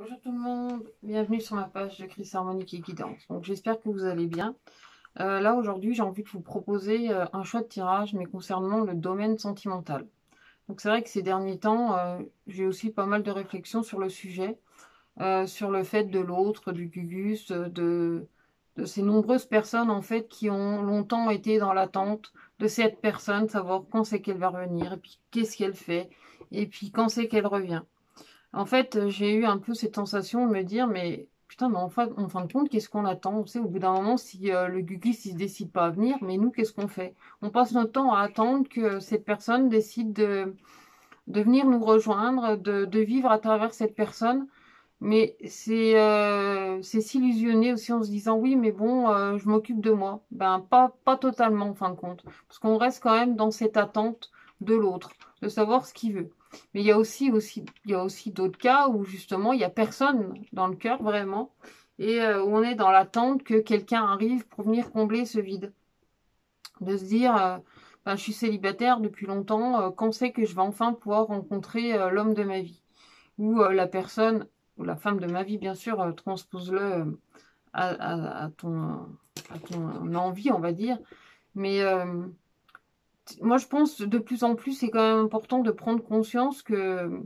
Bonjour tout le monde, bienvenue sur ma page de Chris Harmonique et Guidance. Donc j'espère que vous allez bien. Là aujourd'hui j'ai envie de vous proposer un choix de tirage mais concernant le domaine sentimental. Donc c'est vrai que ces derniers temps j'ai aussi pas mal de réflexions sur le sujet, sur le fait de l'autre, du Gugus, de ces nombreuses personnes en fait qui ont longtemps été dans l'attente de cette personne, savoir quand c'est qu'elle va revenir, et puis qu'est-ce qu'elle fait, et puis quand c'est qu'elle revient. En fait, j'ai eu un peu cette sensation de me dire, mais putain, mais en fin de compte, qu'est-ce qu'on attend? Tu sais, au bout d'un moment, si le Gugus il se décide pas à venir, mais nous, qu'est-ce qu'on fait? On passe notre temps à attendre que cette personne décide de venir nous rejoindre, de vivre à travers cette personne. Mais c'est s'illusionner aussi en se disant, oui, mais bon, je m'occupe de moi. Ben, pas totalement, en fin de compte. Parce qu'on reste quand même dans cette attente de l'autre, de savoir ce qu'il veut. Mais il y a aussi d'autres cas où justement il y a personne dans le cœur vraiment et où on est dans l'attente que quelqu'un arrive pour venir combler ce vide. De se dire, ben, je suis célibataire depuis longtemps, quand c'est que je vais enfin pouvoir rencontrer l'homme de ma vie ou la personne ou la femme de ma vie, bien sûr, transpose-le à ton envie, on va dire. Mais moi, je pense de plus en plus, c'est quand même important de prendre conscience que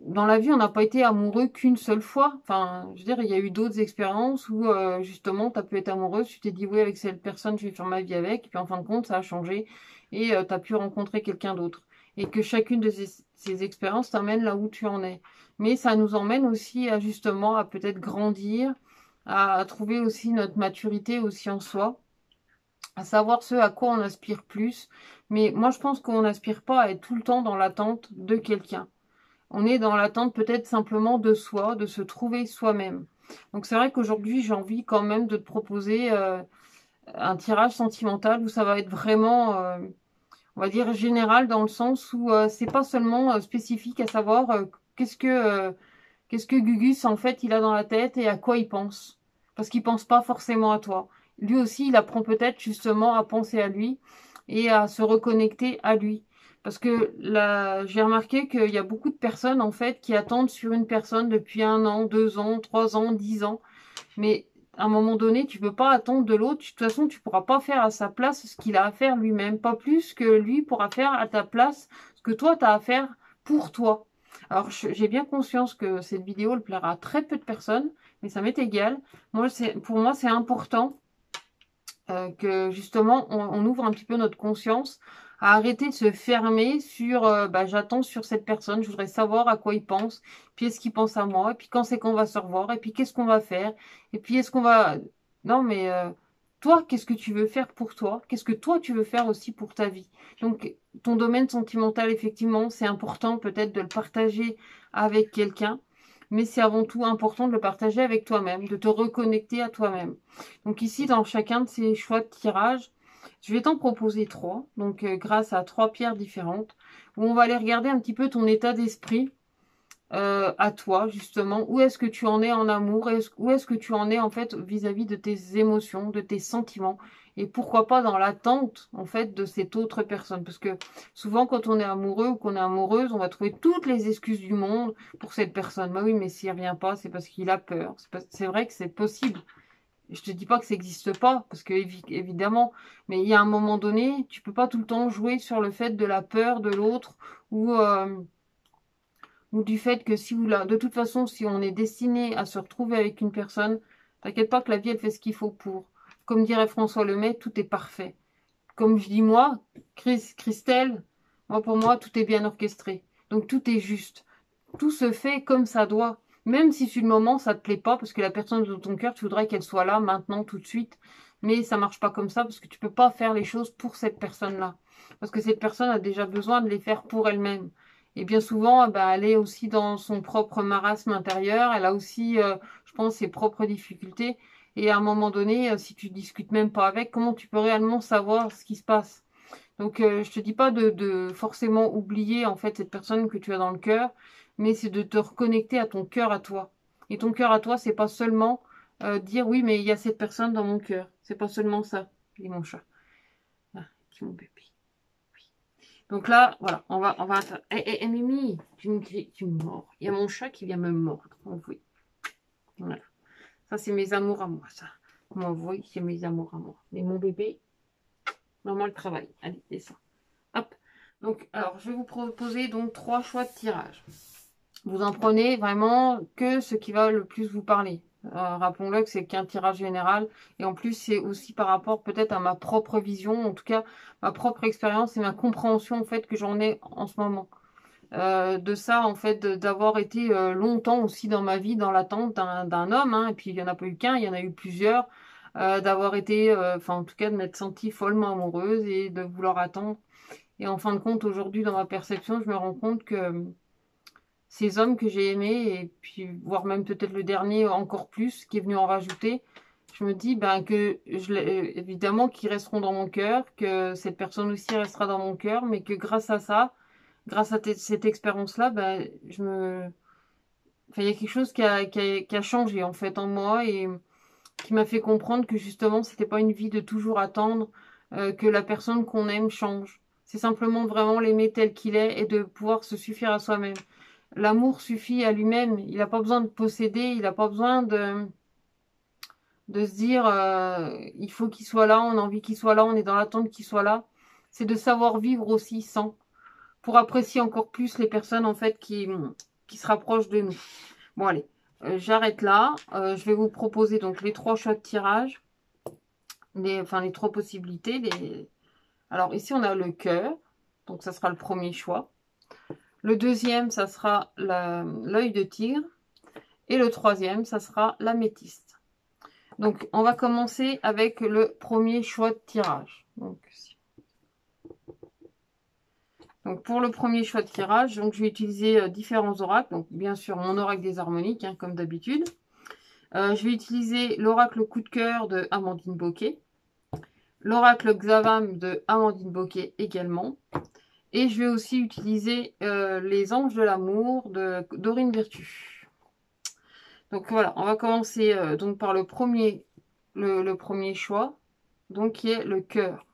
dans la vie, on n'a pas été amoureux qu'une seule fois. Enfin, je veux dire, il y a eu d'autres expériences où, justement, tu as pu être amoureuse, tu t'es dit, oui, avec cette personne, je vais faire ma vie avec, et puis en fin de compte, ça a changé, et tu as pu rencontrer quelqu'un d'autre. Et que chacune de ces expériences t'amène là où tu en es. Mais ça nous emmène aussi à, justement, à peut-être grandir, à trouver aussi notre maturité aussi en soi, à savoir ce à quoi on aspire plus. Mais moi, je pense qu'on n'aspire pas à être tout le temps dans l'attente de quelqu'un. On est dans l'attente peut-être simplement de soi, de se trouver soi-même. Donc c'est vrai qu'aujourd'hui j'ai envie quand même de te proposer un tirage sentimental où ça va être vraiment, on va dire général dans le sens où c'est pas seulement spécifique à savoir qu'est-ce que Gugus en fait il a dans la tête et à quoi il pense. Parce qu'il pense pas forcément à toi. Lui aussi il apprend peut-être justement à penser à lui et à se reconnecter à lui. Parce que là, j'ai remarqué qu'il y a beaucoup de personnes en fait qui attendent sur une personne depuis 1 an, 2 ans, 3 ans, 10 ans. Mais à un moment donné, tu peux pas attendre de l'autre. De toute façon, tu pourras pas faire à sa place ce qu'il a à faire lui-même. Pas plus que lui pourra faire à ta place ce que toi, tu as à faire pour toi. Alors, j'ai bien conscience que cette vidéo elle plaira à très peu de personnes, mais ça m'est égal. Pour moi, c'est important que justement on ouvre un petit peu notre conscience à arrêter de se fermer sur bah, j'attends sur cette personne, je voudrais savoir à quoi il pense, puis est-ce qu'il pense à moi, et puis quand c'est qu'on va se revoir, et puis qu'est-ce qu'on va faire, et puis est-ce qu'on va... Non mais toi, qu'est-ce que tu veux faire pour toi? Qu'est-ce que toi tu veux faire aussi pour ta vie? Donc ton domaine sentimental, effectivement, c'est important peut-être de le partager avec quelqu'un, mais c'est avant tout important de le partager avec toi-même, de te reconnecter à toi-même. Donc ici, dans chacun de ces choix de tirage, je vais t'en proposer trois, donc grâce à trois pierres différentes, où on va aller regarder un petit peu ton état d'esprit à toi, justement. Où est-ce que tu en es en amour? Où est-ce que tu en es en fait vis-à-vis de tes émotions, de tes sentiments? Et pourquoi pas dans l'attente en fait de cette autre personne? Parce que souvent quand on est amoureux ou qu'on est amoureuse, on va trouver toutes les excuses du monde pour cette personne. Bah oui, mais s'il revient pas, c'est parce qu'il a peur. C'est vrai que c'est possible. Je te dis pas que ça n'existe pas, parce que évidemment, mais il y a un moment donné, tu peux pas tout le temps jouer sur le fait de la peur de l'autre ou du fait que si vous la, de toute façon, si on est destiné à se retrouver avec une personne, t'inquiète pas que la vie elle fait ce qu'il faut pour. Comme dirait François Lemay, tout est parfait. Comme je dis moi, Christelle, moi pour moi tout est bien orchestré, donc tout est juste. Tout se fait comme ça doit. Même si sur le moment ça te plaît pas, parce que la personne de ton cœur, tu voudrais qu'elle soit là, maintenant, tout de suite. Mais ça marche pas comme ça, parce que tu peux pas faire les choses pour cette personne-là. Parce que cette personne a déjà besoin de les faire pour elle-même. Et bien souvent, bah, elle est aussi dans son propre marasme intérieur. Elle a aussi, je pense, ses propres difficultés. Et à un moment donné, si tu discutes même pas avec, comment tu peux réellement savoir ce qui se passe? Donc, je te dis pas de forcément oublier en fait cette personne que tu as dans le cœur, mais c'est de te reconnecter à ton cœur à toi. Et ton cœur à toi, c'est pas seulement dire oui, mais il y a cette personne dans mon cœur. C'est pas seulement ça. Il est mon chat. Ah, c'est mon bébé. Oui. Donc là, voilà, on va. Mimi, tu me cries, tu me mords. Il y a mon chat qui vient me mordre. Oh, oui. Voilà. Ça, c'est mes amours à moi, ça. Moi, oui, c'est mes amours à moi. Mais mon bébé, maman, le travail. Allez, descends. Hop. Donc, alors, je vais vous proposer donc 3 choix de tirage. Vous en prenez vraiment que ce qui va le plus vous parler. Rappelons-le que c'est qu'un tirage général. Et en plus, c'est aussi par rapport peut-être à ma propre vision, en tout cas, ma propre expérience et ma compréhension, en fait, que j'en ai en ce moment. De ça, en fait, d'avoir été longtemps aussi dans ma vie dans l'attente d'un homme. Hein, et puis, il n'y en a pas eu qu'un, il y en a eu plusieurs. D'avoir été, enfin, en tout cas, de m'être sentie follement amoureuse et de vouloir attendre. Et en fin de compte, aujourd'hui, dans ma perception, je me rends compte que ces hommes que j'ai aimés, et puis voire même peut-être le dernier encore plus, qui est venu en rajouter, je me dis ben, que évidemment qu'ils resteront dans mon cœur, que cette personne aussi restera dans mon cœur, mais que grâce à ça, grâce à cette expérience-là, ben, enfin, il y a quelque chose qui a changé en fait en moi et qui m'a fait comprendre que justement, c'était pas une vie de toujours attendre que la personne qu'on aime change. C'est simplement vraiment l'aimer tel qu'il est et de pouvoir se suffire à soi-même. L'amour suffit à lui-même. Il n'a pas besoin de posséder, il n'a pas besoin de se dire il faut qu'il soit là, on a envie qu'il soit là, on est dans l'attente qu'il soit là. C'est de savoir vivre aussi sans, pour apprécier encore plus les personnes en fait qui se rapprochent de nous. Bon allez, j'arrête là. Je vais vous proposer donc les 3 choix de tirage, les 3 possibilités. Alors ici on a le cœur, donc ça sera le premier choix. Le deuxième, ça sera l'œil de tigre. Et le troisième, ça sera l'améthyste. Donc, on va commencer avec le premier choix de tirage. Donc pour le premier choix de tirage, donc, je vais utiliser différents oracles. Donc, bien sûr, mon oracle des harmoniques, hein, comme d'habitude. Je vais utiliser l'oracle coup de cœur de Amandine Bocquet. L'oracle Xavam de Amandine Bocquet également. Et je vais aussi utiliser les anges de l'amour de Dorine Virtue. Donc voilà, on va commencer donc par le premier choix, donc qui est le cœur.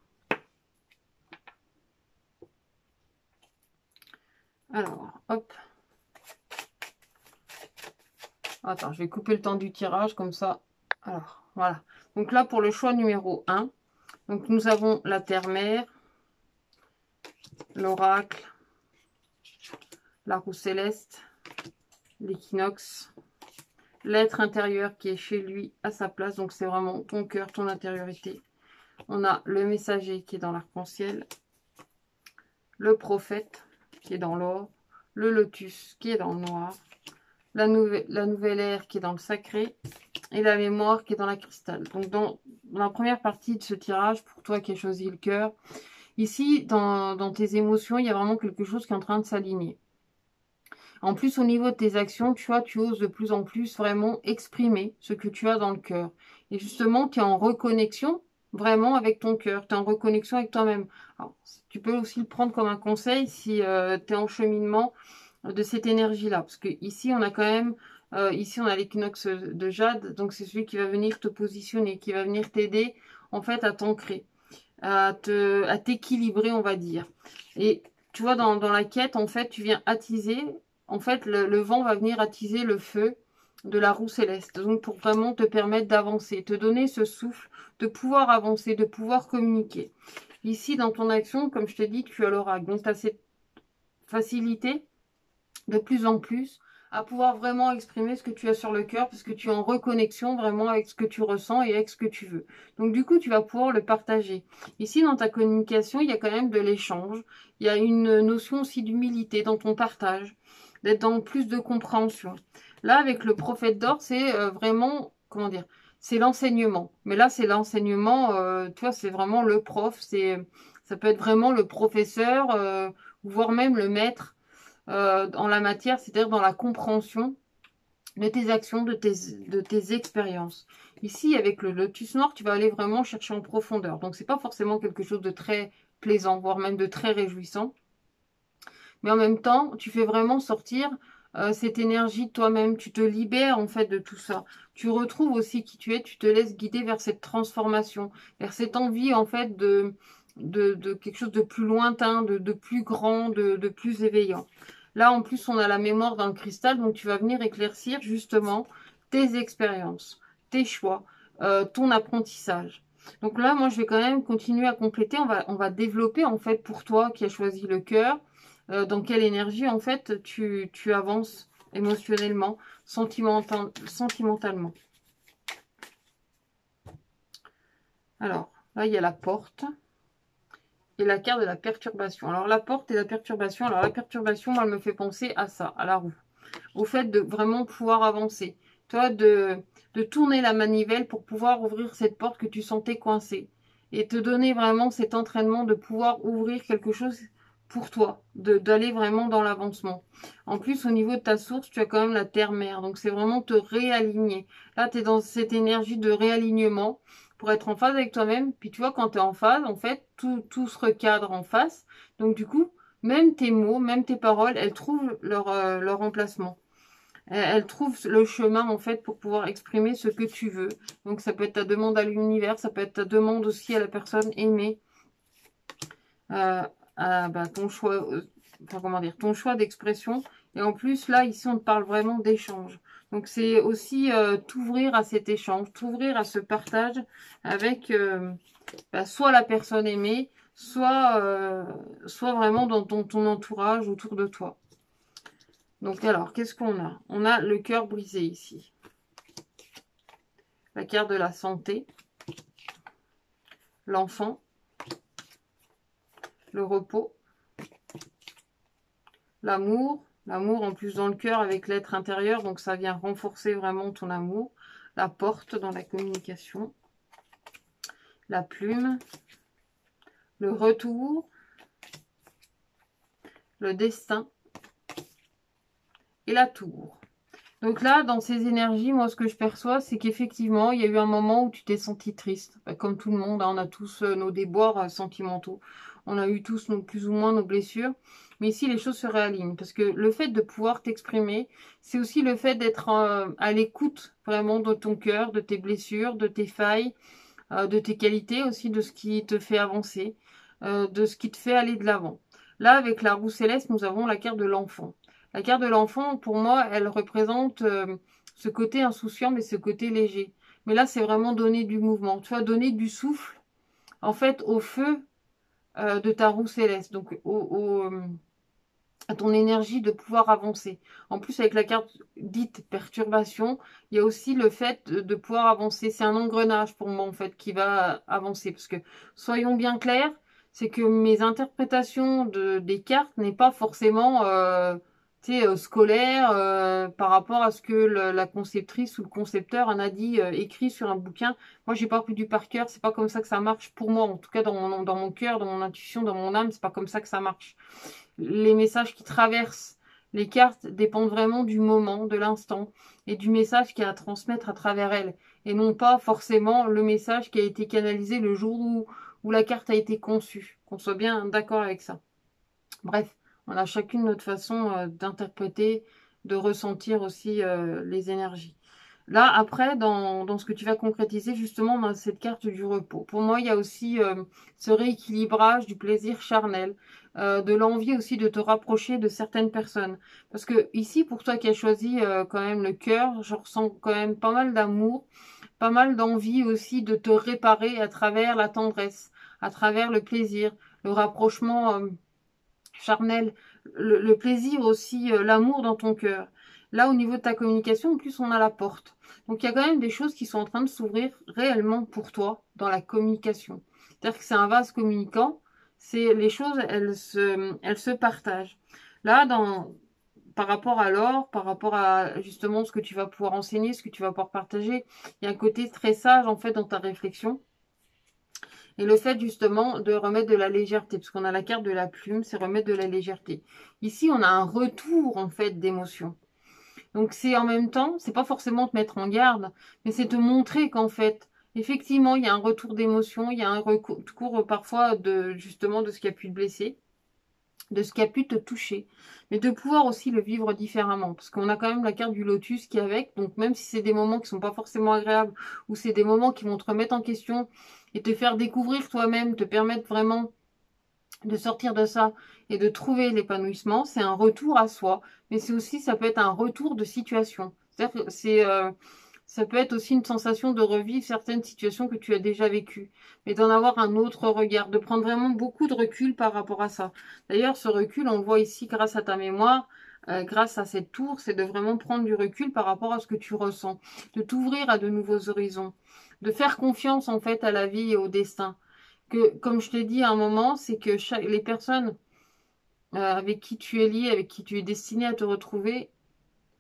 Alors, hop. Attends, je vais couper le temps du tirage comme ça. Alors, voilà. Donc là, pour le choix numéro 1, donc nous avons la terre-mère, l'oracle, la roue céleste, l'équinoxe, l'être intérieur qui est chez lui à sa place. Donc c'est vraiment ton cœur, ton intériorité. On a le messager qui est dans l'arc-en-ciel, le prophète qui est dans l'or, le lotus qui est dans le noir, la nouvelle ère qui est dans le sacré et la mémoire qui est dans la cristal. Donc dans la première partie de ce tirage, pour toi qui as choisi le cœur, ici dans tes émotions, il y a vraiment quelque chose qui est en train de s'aligner. En plus, au niveau de tes actions, tu vois, tu oses de plus en plus vraiment exprimer ce que tu as dans le cœur. Et justement, tu es en reconnexion vraiment avec ton cœur. Tu es en reconnexion avec toi-même. Tu peux aussi le prendre comme un conseil si tu es en cheminement de cette énergie-là. Parce que ici, on a quand même, ici, on a l'équinoxe de Jade. Donc, c'est celui qui va venir te positionner, qui va venir t'aider, en fait, à t'ancrer, à t'équilibrer, on va dire. Et tu vois, dans la quête, en fait, tu viens attiser. En fait, le vent va venir attiser le feu de la roue céleste. Donc, pour vraiment te permettre d'avancer, te donner ce souffle, de pouvoir avancer, de pouvoir communiquer. Ici, dans ton action, comme je te dis, tu as l'oracle. Donc, tu as cette facilité de plus en plus à pouvoir vraiment exprimer ce que tu as sur le cœur parce que tu es en reconnexion vraiment avec ce que tu ressens et avec ce que tu veux. Donc du coup, tu vas pouvoir le partager. Ici, dans ta communication, il y a quand même de l'échange. Il y a une notion aussi d'humilité dans ton partage, d'être dans plus de compréhension. Là, avec le prophète d'or, c'est vraiment, comment dire, c'est l'enseignement. Mais là, c'est l'enseignement, tu vois, c'est vraiment le prof. Ça peut être vraiment le professeur, voire même le maître en la matière, c'est-à-dire dans la compréhension de tes actions, de tes expériences. Ici, avec le lotus noir, tu vas aller vraiment chercher en profondeur. Donc, c'est pas forcément quelque chose de très plaisant, voire même de très réjouissant. Mais en même temps, tu fais vraiment sortir cette énergie de toi-même. Tu te libères en fait de tout ça. Tu retrouves aussi qui tu es. Tu te laisses guider vers cette transformation, vers cette envie en fait de quelque chose de plus lointain, de plus grand, de plus éveillant. Là, en plus, on a la mémoire dans le cristal, donc tu vas venir éclaircir justement tes expériences, tes choix, ton apprentissage. Donc là, moi, je vais quand même continuer à compléter. On va développer, en fait, pour toi qui as choisi le cœur, dans quelle énergie, en fait, tu avances émotionnellement, sentimentalement. Alors, là, il y a la porte et la carte de la perturbation. Alors, la porte et la perturbation. Alors, la perturbation, moi, elle me fait penser à ça, à la roue. Au fait de vraiment pouvoir avancer. Toi, de tourner la manivelle pour pouvoir ouvrir cette porte que tu sentais coincée. Et te donner vraiment cet entraînement de pouvoir ouvrir quelque chose pour toi. D'aller vraiment dans l'avancement. En plus, au niveau de ta source, tu as quand même la terre-mère. Donc, c'est vraiment te réaligner. Là, tu es dans cette énergie de réalignement pour être en phase avec toi-même. Puis tu vois, quand tu es en phase, en fait, tout se recadre en face. Donc du coup, même tes mots, même tes paroles, elles trouvent leur emplacement. Elles trouvent le chemin, en fait, pour pouvoir exprimer ce que tu veux. Donc ça peut être ta demande à l'univers, ça peut être ta demande aussi à la personne aimée. Ton choix, enfin, comment dire, ton choix d'expression. Et en plus, là, ici, on te parle vraiment d'échange. Donc, c'est aussi t'ouvrir à cet échange, t'ouvrir à ce partage avec soit la personne aimée, soit vraiment dans ton entourage autour de toi. Donc, alors, qu'est-ce qu'on a? On a le cœur brisé ici. La carte de la santé, l'enfant, le repos, l'amour en plus dans le cœur avec l'être intérieur, donc ça vient renforcer vraiment ton amour, la porte dans la communication, la plume, le retour, le destin et la tour. Donc là, dans ces énergies, moi, ce que je perçois, c'est qu'effectivement, il y a eu un moment où tu t'es senti triste. Comme tout le monde, hein, on a tous nos déboires sentimentaux. On a eu tous plus ou moins nos blessures. Mais ici, les choses se réalignent. Parce que le fait de pouvoir t'exprimer, c'est aussi le fait d'être à l'écoute vraiment de ton cœur, de tes blessures, de tes failles, de tes qualités aussi, de ce qui te fait avancer, de ce qui te fait aller de l'avant. Là, avec la roue céleste, nous avons la carte de l'enfant. La carte de l'enfant, pour moi, elle représente ce côté insouciant, mais ce côté léger. Mais là, c'est vraiment donner du mouvement. Tu vois, donner du souffle, en fait, au feu de ta roue céleste. Donc, à ton énergie de pouvoir avancer. En plus, avec la carte dite perturbation, il y a aussi le fait de pouvoir avancer. C'est un engrenage pour moi, en fait, qui va avancer. Parce que, soyons bien clairs, c'est que mes interprétations des cartes n'est pas forcément scolaire par rapport à ce que la conceptrice ou le concepteur en a dit, écrit sur un bouquin. Moi, j'ai pas appris du par cœur. C'est pas comme ça que ça marche pour moi. En tout cas, dans mon cœur, dans mon intuition, dans mon âme, c'est pas comme ça que ça marche. Les messages qui traversent les cartes dépendent vraiment du moment, de l'instant et du message qu'il y a à transmettre à travers elles. Et non pas forcément le message qui a été canalisé le jour où la carte a été conçue. Qu'on soit bien d'accord avec ça. Bref, on a chacune notre façon d'interpréter, de ressentir aussi les énergies. Là, après, dans ce que tu vas concrétiser, justement, dans cette carte du repos. Pour moi, il y a aussi ce rééquilibrage du plaisir charnel, de l'envie aussi de te rapprocher de certaines personnes. Parce que ici, pour toi qui as choisi quand même le cœur, je ressens quand même pas mal d'amour, pas mal d'envie aussi de te réparer à travers la tendresse, à travers le plaisir, le rapprochement charnel, le plaisir aussi, l'amour dans ton cœur. Là, au niveau de ta communication, en plus, on a la porte. Donc, il y a quand même des choses qui sont en train de s'ouvrir réellement pour toi dans la communication. C'est-à-dire que c'est un vase communicant. C'est les choses, elles se partagent. Là, par rapport à l'or, par rapport à justement ce que tu vas pouvoir enseigner, ce que tu vas pouvoir partager, il y a un côté très sage en fait dans ta réflexion. Et le fait justement de remettre de la légèreté, parce qu'on a la carte de la plume, c'est remettre de la légèreté. Ici, on a un retour en fait d'émotion. Donc c'est en même temps, c'est pas forcément te mettre en garde, mais c'est te montrer qu'en fait, effectivement, il y a un retour d'émotion, il y a un recours parfois de justement de ce qui a pu te blesser. de ce qui a pu te toucher, mais de pouvoir aussi le vivre différemment, parce qu'on a quand même la carte du lotus qui est avec, donc même si c'est des moments qui sont pas forcément agréables, ou c'est des moments qui vont te remettre en question, et te faire découvrir toi-même, te permettre vraiment de sortir de ça, et de trouver l'épanouissement, c'est un retour à soi, mais c'est aussi, ça peut être un retour de situation, c'est-à-dire que ça peut être aussi une sensation de revivre certaines situations que tu as déjà vécues, mais d'en avoir un autre regard, de prendre vraiment beaucoup de recul par rapport à ça. D'ailleurs, ce recul, on le voit ici grâce à ta mémoire, grâce à cette tour, c'est de vraiment prendre du recul par rapport à ce que tu ressens, de t'ouvrir à de nouveaux horizons, de faire confiance en fait à la vie et au destin. Que, comme je t'ai dit à un moment, c'est que les personnes avec qui tu es lié, avec qui tu es destiné à te retrouver,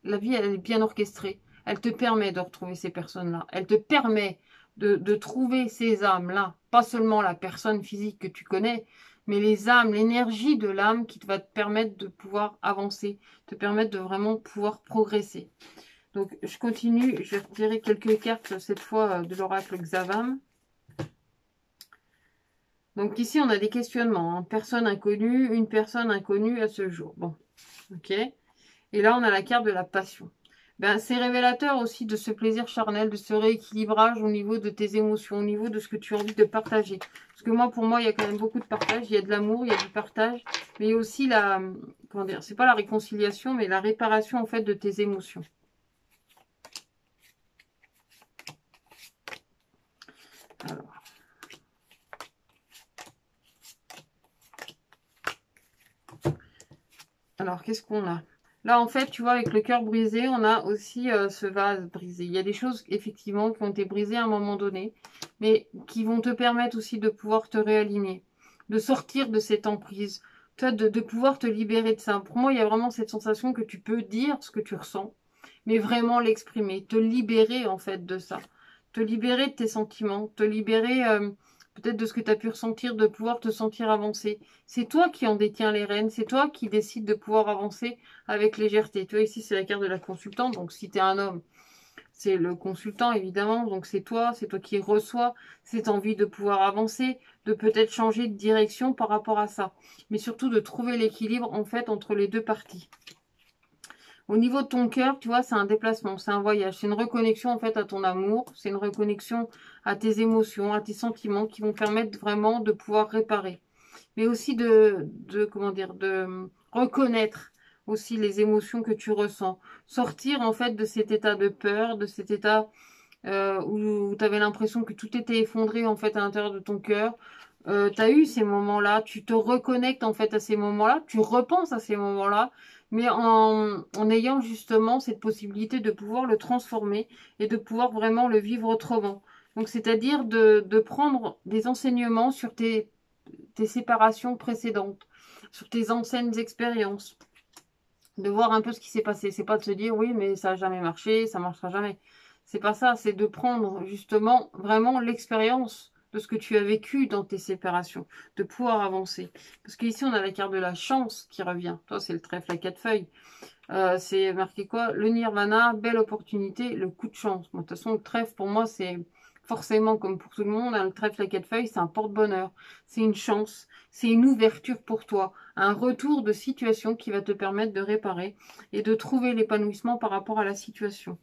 la vie, elle est bien orchestrée. Elle te permet de retrouver ces personnes-là. Elle te permet de trouver ces âmes-là. Pas seulement la personne physique que tu connais, mais les âmes, l'énergie de l'âme qui va te permettre de pouvoir avancer, te permettre de vraiment pouvoir progresser. Donc, je continue. Je vais retirer quelques cartes, cette fois, de l'oracle Xavam. Donc, ici, on a des questionnements. Hein. Personne inconnue, une personne inconnue à ce jour. Bon, ok. Et là, on a la carte de la passion. Ben, c'est révélateur aussi de ce plaisir charnel, de ce rééquilibrage au niveau de tes émotions, au niveau de ce que tu as envie de partager. Parce que moi, pour moi, il y a quand même beaucoup de partage. Il y a de l'amour, il y a du partage. Mais il y a aussi la, comment dire, c'est pas la réconciliation, mais la réparation, en fait, de tes émotions. Alors qu'est-ce qu'on a? Là, en fait, tu vois, avec le cœur brisé, on a aussi ce vase brisé. Il y a des choses, effectivement, qui ont été brisées à un moment donné, mais qui vont te permettre aussi de pouvoir te réaligner, de sortir de cette emprise, toi, de pouvoir te libérer de ça. Pour moi, il y a vraiment cette sensation que tu peux dire ce que tu ressens, mais vraiment l'exprimer, te libérer, en fait, de ça. Te libérer de tes sentiments, te libérer peut-être de ce que tu as pu ressentir, de pouvoir te sentir avancer. C'est toi qui en détiens les rênes, c'est toi qui décides de pouvoir avancer avec légèreté. Tu vois, ici, c'est la carte de la consultante. Donc, si tu es un homme, c'est le consultant, évidemment. Donc, c'est toi qui reçois cette envie de pouvoir avancer, de peut-être changer de direction par rapport à ça. Mais surtout, de trouver l'équilibre, en fait, entre les deux parties. Au niveau de ton cœur, tu vois, c'est un déplacement, c'est un voyage. C'est une reconnexion, en fait, à ton amour. C'est une reconnexion à tes émotions, à tes sentiments qui vont permettre vraiment de pouvoir réparer. Mais aussi comment dire, de reconnaître aussi les émotions que tu ressens. Sortir en fait de cet état de peur, de cet état où tu avais l'impression que tout était effondré en fait à l'intérieur de ton cœur. Tu as eu ces moments-là, tu te reconnectes en fait à ces moments-là, tu repenses à ces moments-là, mais en ayant justement cette possibilité de pouvoir le transformer et de pouvoir vraiment le vivre autrement. Donc c'est-à-dire de prendre des enseignements sur tes séparations précédentes, sur tes anciennes expériences, de voir un peu ce qui s'est passé. C'est pas de se dire oui mais ça n'a jamais marché, ça marchera jamais. C'est pas ça, c'est de prendre justement vraiment l'expérience de ce que tu as vécu dans tes séparations, de pouvoir avancer. Parce qu'ici on a la carte de la chance qui revient. Toi c'est le trèfle à 4 feuilles. C'est marqué quoi? Le nirvana, belle opportunité, le coup de chance. Bon, de toute façon le trèfle pour moi c'est forcément, comme pour tout le monde, hein, le trèfle à 4 feuilles, c'est un porte-bonheur. C'est une chance, c'est une ouverture pour toi. Un retour de situation qui va te permettre de réparer et de trouver l'épanouissement par rapport à la situation.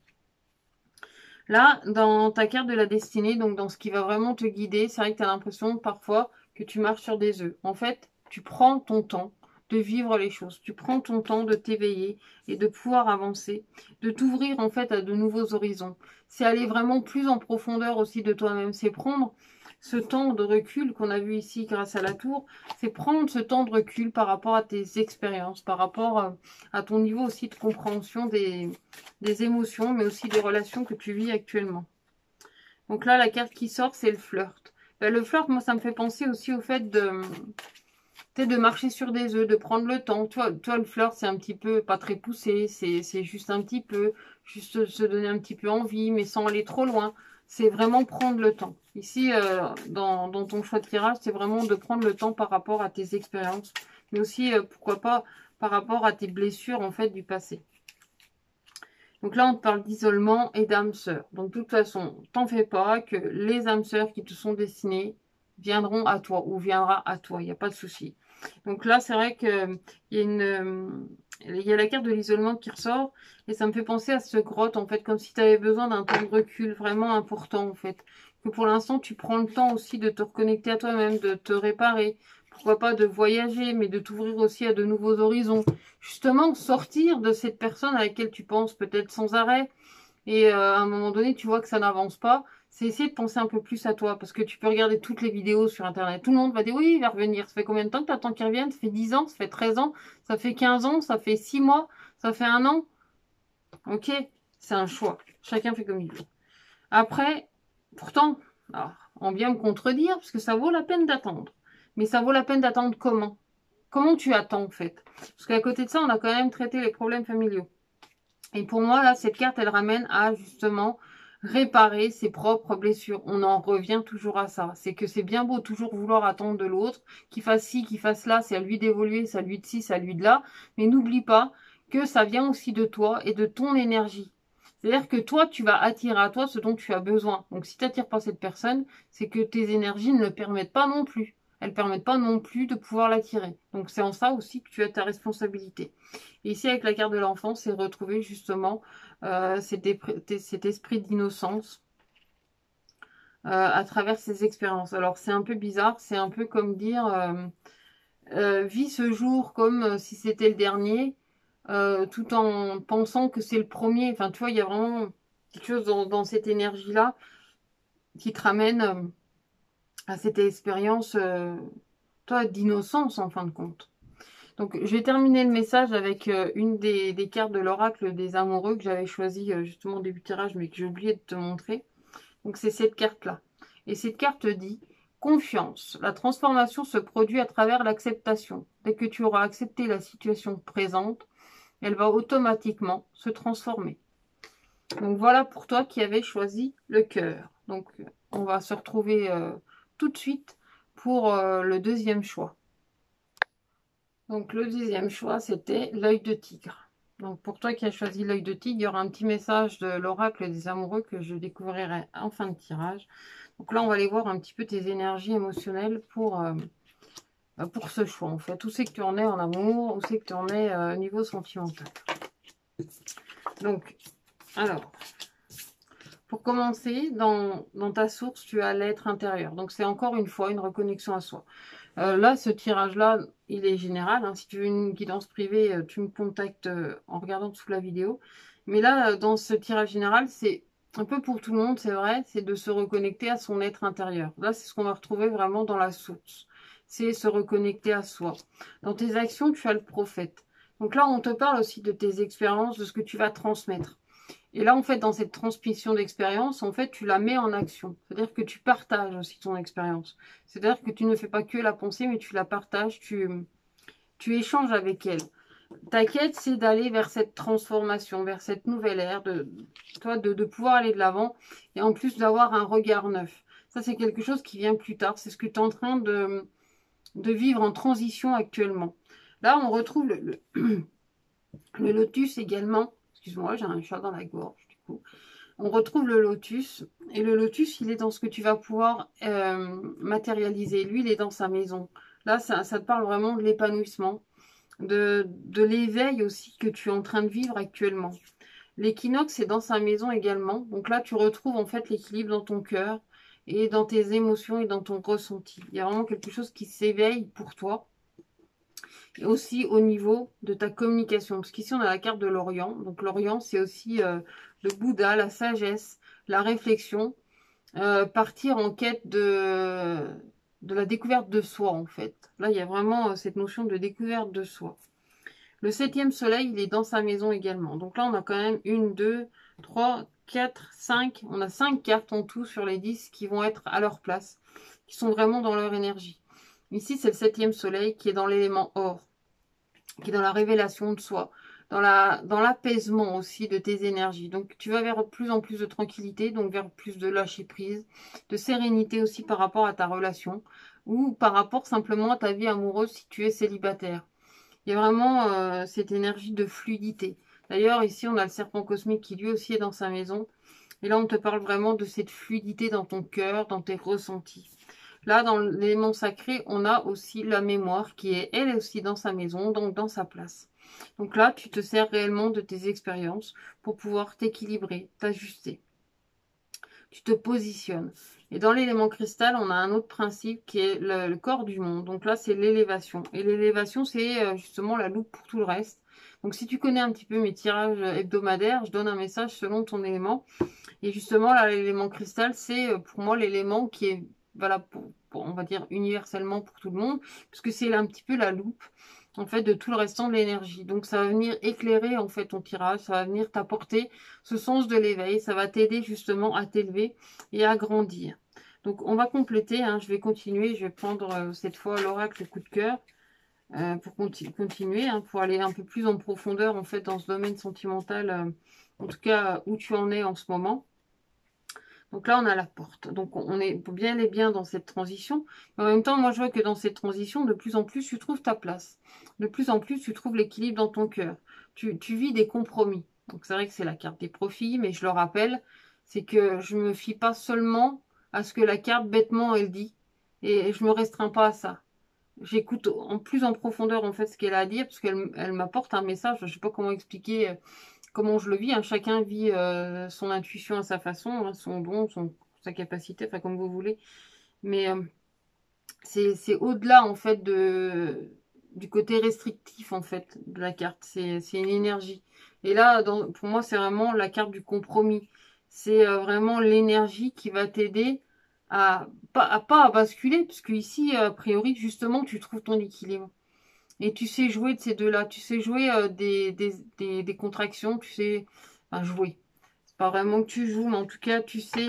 Là, dans ta carte de la destinée, donc dans ce qui va vraiment te guider, c'est vrai que tu as l'impression parfois que tu marches sur des œufs. En fait, tu prends ton temps de vivre les choses. Tu prends ton temps de t'éveiller et de pouvoir avancer, de t'ouvrir en fait à de nouveaux horizons. C'est aller vraiment plus en profondeur aussi de toi-même. C'est prendre ce temps de recul qu'on a vu ici grâce à la tour. C'est prendre ce temps de recul par rapport à tes expériences, par rapport à ton niveau aussi de compréhension des émotions, mais aussi des relations que tu vis actuellement. Donc là, la carte qui sort, c'est le flirt. Ben, le flirt, moi, ça me fait penser aussi au fait de marcher sur des œufs, de prendre le temps. Toi, le flirt, c'est un petit peu pas très poussé, c'est juste un petit peu, juste se donner un petit peu envie, mais sans aller trop loin. C'est vraiment prendre le temps. Ici, dans ton choix de tirage, c'est vraiment de prendre le temps par rapport à tes expériences, mais aussi, pourquoi pas, par rapport à tes blessures, en fait, du passé. Donc là, on te parle d'isolement et d'âme sœur. Donc de toute façon, t'en fais pas que les âmes sœurs qui te sont destinées viendront à toi ou viendra à toi. Il n'y a pas de souci. Donc là, c'est vrai que il y a la carte de l'isolement qui ressort et ça me fait penser à ce grotte, en fait, comme si tu avais besoin d'un temps de recul vraiment important, en fait. Que pour l'instant, tu prends le temps aussi de te reconnecter à toi-même, de te réparer, pourquoi pas de voyager, mais de t'ouvrir aussi à de nouveaux horizons. Justement, sortir de cette personne à laquelle tu penses peut-être sans arrêt et à un moment donné, tu vois que ça n'avance pas, c'est essayer de penser un peu plus à toi, parce que tu peux regarder toutes les vidéos sur Internet. Tout le monde va dire, oui, il va revenir. Ça fait combien de temps que tu attends qu'il revienne? Ça fait 10 ans, ça fait 13 ans, ça fait 15 ans, ça fait 6 mois, ça fait 1 an. Ok, c'est un choix. Chacun fait comme il veut. Après, pourtant, alors, on vient me contredire, parce que ça vaut la peine d'attendre. Mais ça vaut la peine d'attendre comment? Comment tu attends, en fait? Parce qu'à côté de ça, on a quand même traité les problèmes familiaux. Et pour moi, là, cette carte, elle ramène à justement réparer ses propres blessures. On en revient toujours à ça. C'est que c'est bien beau toujours vouloir attendre de l'autre, qu'il fasse ci, qu'il fasse là, c'est à lui d'évoluer, c'est à lui de ci, c'est à lui de là. Mais n'oublie pas que ça vient aussi de toi et de ton énergie. C'est-à-dire que toi, tu vas attirer à toi ce dont tu as besoin. Donc si tu n'attires pas cette personne, c'est que tes énergies ne le permettent pas non plus. Elles ne permettent pas non plus de pouvoir l'attirer. Donc c'est en ça aussi que tu as ta responsabilité. Et ici, avec la carte de l'enfant, c'est retrouver justement cet esprit d'innocence à travers ces expériences. Alors, c'est un peu bizarre, c'est un peu comme dire vis ce jour comme si c'était le dernier, tout en pensant que c'est le premier. Enfin, tu vois, il y a vraiment quelque chose dans cette énergie-là qui te ramène à cette expérience toi, d'innocence en fin de compte. Donc, je vais terminer le message avec une des cartes de l'oracle des amoureux que j'avais choisi justement au début du tirage, mais que j'ai oublié de te montrer. Donc, c'est cette carte-là. Et cette carte dit confiance. La transformation se produit à travers l'acceptation. Dès que tu auras accepté la situation présente, elle va automatiquement se transformer. Donc, voilà pour toi qui avais choisi le cœur. Donc, on va se retrouver tout de suite pour le deuxième choix. Donc le deuxième choix, c'était l'œil de tigre. Donc pour toi qui as choisi l'œil de tigre, il y aura un petit message de l'oracle des amoureux que je découvrirai en fin de tirage. Donc là, on va aller voir un petit peu tes énergies émotionnelles pour ce choix. En fait, où c'est que tu en es en amour, où c'est que tu en es au niveau sentimental. Donc, alors, pour commencer, dans ta source, tu as l'être intérieur. Donc c'est encore une fois une reconnexion à soi. Là, ce tirage-là, il est général. Hein. Si tu veux une guidance privée, tu me contactes en regardant sous la vidéo. Mais là, dans ce tirage général, c'est un peu pour tout le monde, c'est vrai, c'est de se reconnecter à son être intérieur. Là, c'est ce qu'on va retrouver vraiment dans la source. C'est se reconnecter à soi. Dans tes actions, tu as le prophète. Donc là, on te parle aussi de tes expériences, de ce que tu vas transmettre. Et là, en fait, dans cette transmission d'expérience, en fait, tu la mets en action. C'est-à-dire que tu partages aussi ton expérience. C'est-à-dire que tu ne fais pas que la pensée, mais tu la partages, tu échanges avec elle. Ta quête, c'est d'aller vers cette transformation, vers cette nouvelle ère, de pouvoir aller de l'avant et en plus d'avoir un regard neuf. Ça, c'est quelque chose qui vient plus tard. C'est ce que tu es en train de vivre en transition actuellement. Là, on retrouve le lotus également. Excuse-moi, j'ai un chat dans la gorge, du coup. On retrouve le lotus. Et le lotus, il est dans ce que tu vas pouvoir matérialiser. Lui, il est dans sa maison. Là, ça te parle vraiment de l'épanouissement, de l'éveil aussi que tu es en train de vivre actuellement. L'équinoxe est dans sa maison également. Donc là, tu retrouves en fait l'équilibre dans ton cœur et dans tes émotions et dans ton ressenti. Il y a vraiment quelque chose qui s'éveille pour toi. Et aussi au niveau de ta communication. Parce qu'ici, on a la carte de l'Orient. Donc l'Orient, c'est aussi le Bouddha, la sagesse, la réflexion. Partir en quête de la découverte de soi, en fait. Là, il y a vraiment cette notion de découverte de soi. Le 7e soleil, il est dans sa maison également. Donc là, on a quand même 1, 2, 3, 4, 5. On a 5 cartes en tout sur les 10 qui vont être à leur place, qui sont vraiment dans leur énergie. Ici, c'est le 7e soleil qui est dans l'élément or, qui est dans la révélation de soi, dans l'apaisement aussi de tes énergies. Donc, tu vas vers plus en plus de tranquillité, donc vers plus de lâcher prise, de sérénité aussi par rapport à ta relation, ou par rapport simplement à ta vie amoureuse si tu es célibataire. Il y a vraiment cette énergie de fluidité. D'ailleurs, ici, on a le serpent cosmique qui lui aussi est dans sa maison. Et là, on te parle vraiment de cette fluidité dans ton cœur, dans tes ressentis. Là, dans l'élément sacré, on a aussi la mémoire qui est, elle aussi, dans sa maison, donc dans sa place. Donc là, tu te sers réellement de tes expériences pour pouvoir t'équilibrer, t'ajuster. Tu te positionnes. Et dans l'élément cristal, on a un autre principe qui est le corps du monde. Donc là, c'est l'élévation. Et l'élévation, c'est justement la loupe pour tout le reste. Donc si tu connais un petit peu mes tirages hebdomadaires, je donne un message selon ton élément. Et justement, là, l'élément cristal, c'est pour moi l'élément qui est valable on va dire, universellement pour tout le monde, puisque c'est un petit peu la loupe, en fait, de tout le restant de l'énergie. Donc, ça va venir éclairer, en fait, ton tirage, ça va venir t'apporter ce sens de l'éveil, ça va t'aider justement à t'élever et à grandir. Donc, on va compléter, hein, je vais continuer, je vais prendre cette fois l'oracle coup de cœur pour continuer, hein, pour aller un peu plus en profondeur, en fait, dans ce domaine sentimental, en tout cas, où tu en es en ce moment. Donc là, on a la porte. Donc on est bien et bien dans cette transition. Mais en même temps, moi, je vois que dans cette transition, de plus en plus, tu trouves ta place. De plus en plus, tu trouves l'équilibre dans ton cœur. Tu vis des compromis. Donc c'est vrai que c'est la carte des profits, mais je le rappelle, c'est que je me fie pas seulement à ce que la carte, bêtement, elle dit. Et je me restreins pas à ça. J'écoute en plus en profondeur, en fait, ce qu'elle a à dire, parce qu'elle m'apporte un message. Je sais pas comment expliquer comment je le vis, hein. Chacun vit son intuition à sa façon, hein, son don, sa capacité, enfin comme vous voulez. Mais c'est au-delà en fait du côté restrictif en fait de la carte. C'est une énergie. Et là, pour moi, c'est vraiment la carte du compromis. C'est vraiment l'énergie qui va t'aider pas à basculer, puisque ici, a priori, justement, tu trouves ton équilibre. Et tu sais jouer de ces deux-là. Tu sais jouer des contractions. Tu sais jouer. C'est pas vraiment que tu joues, mais en tout cas, tu sais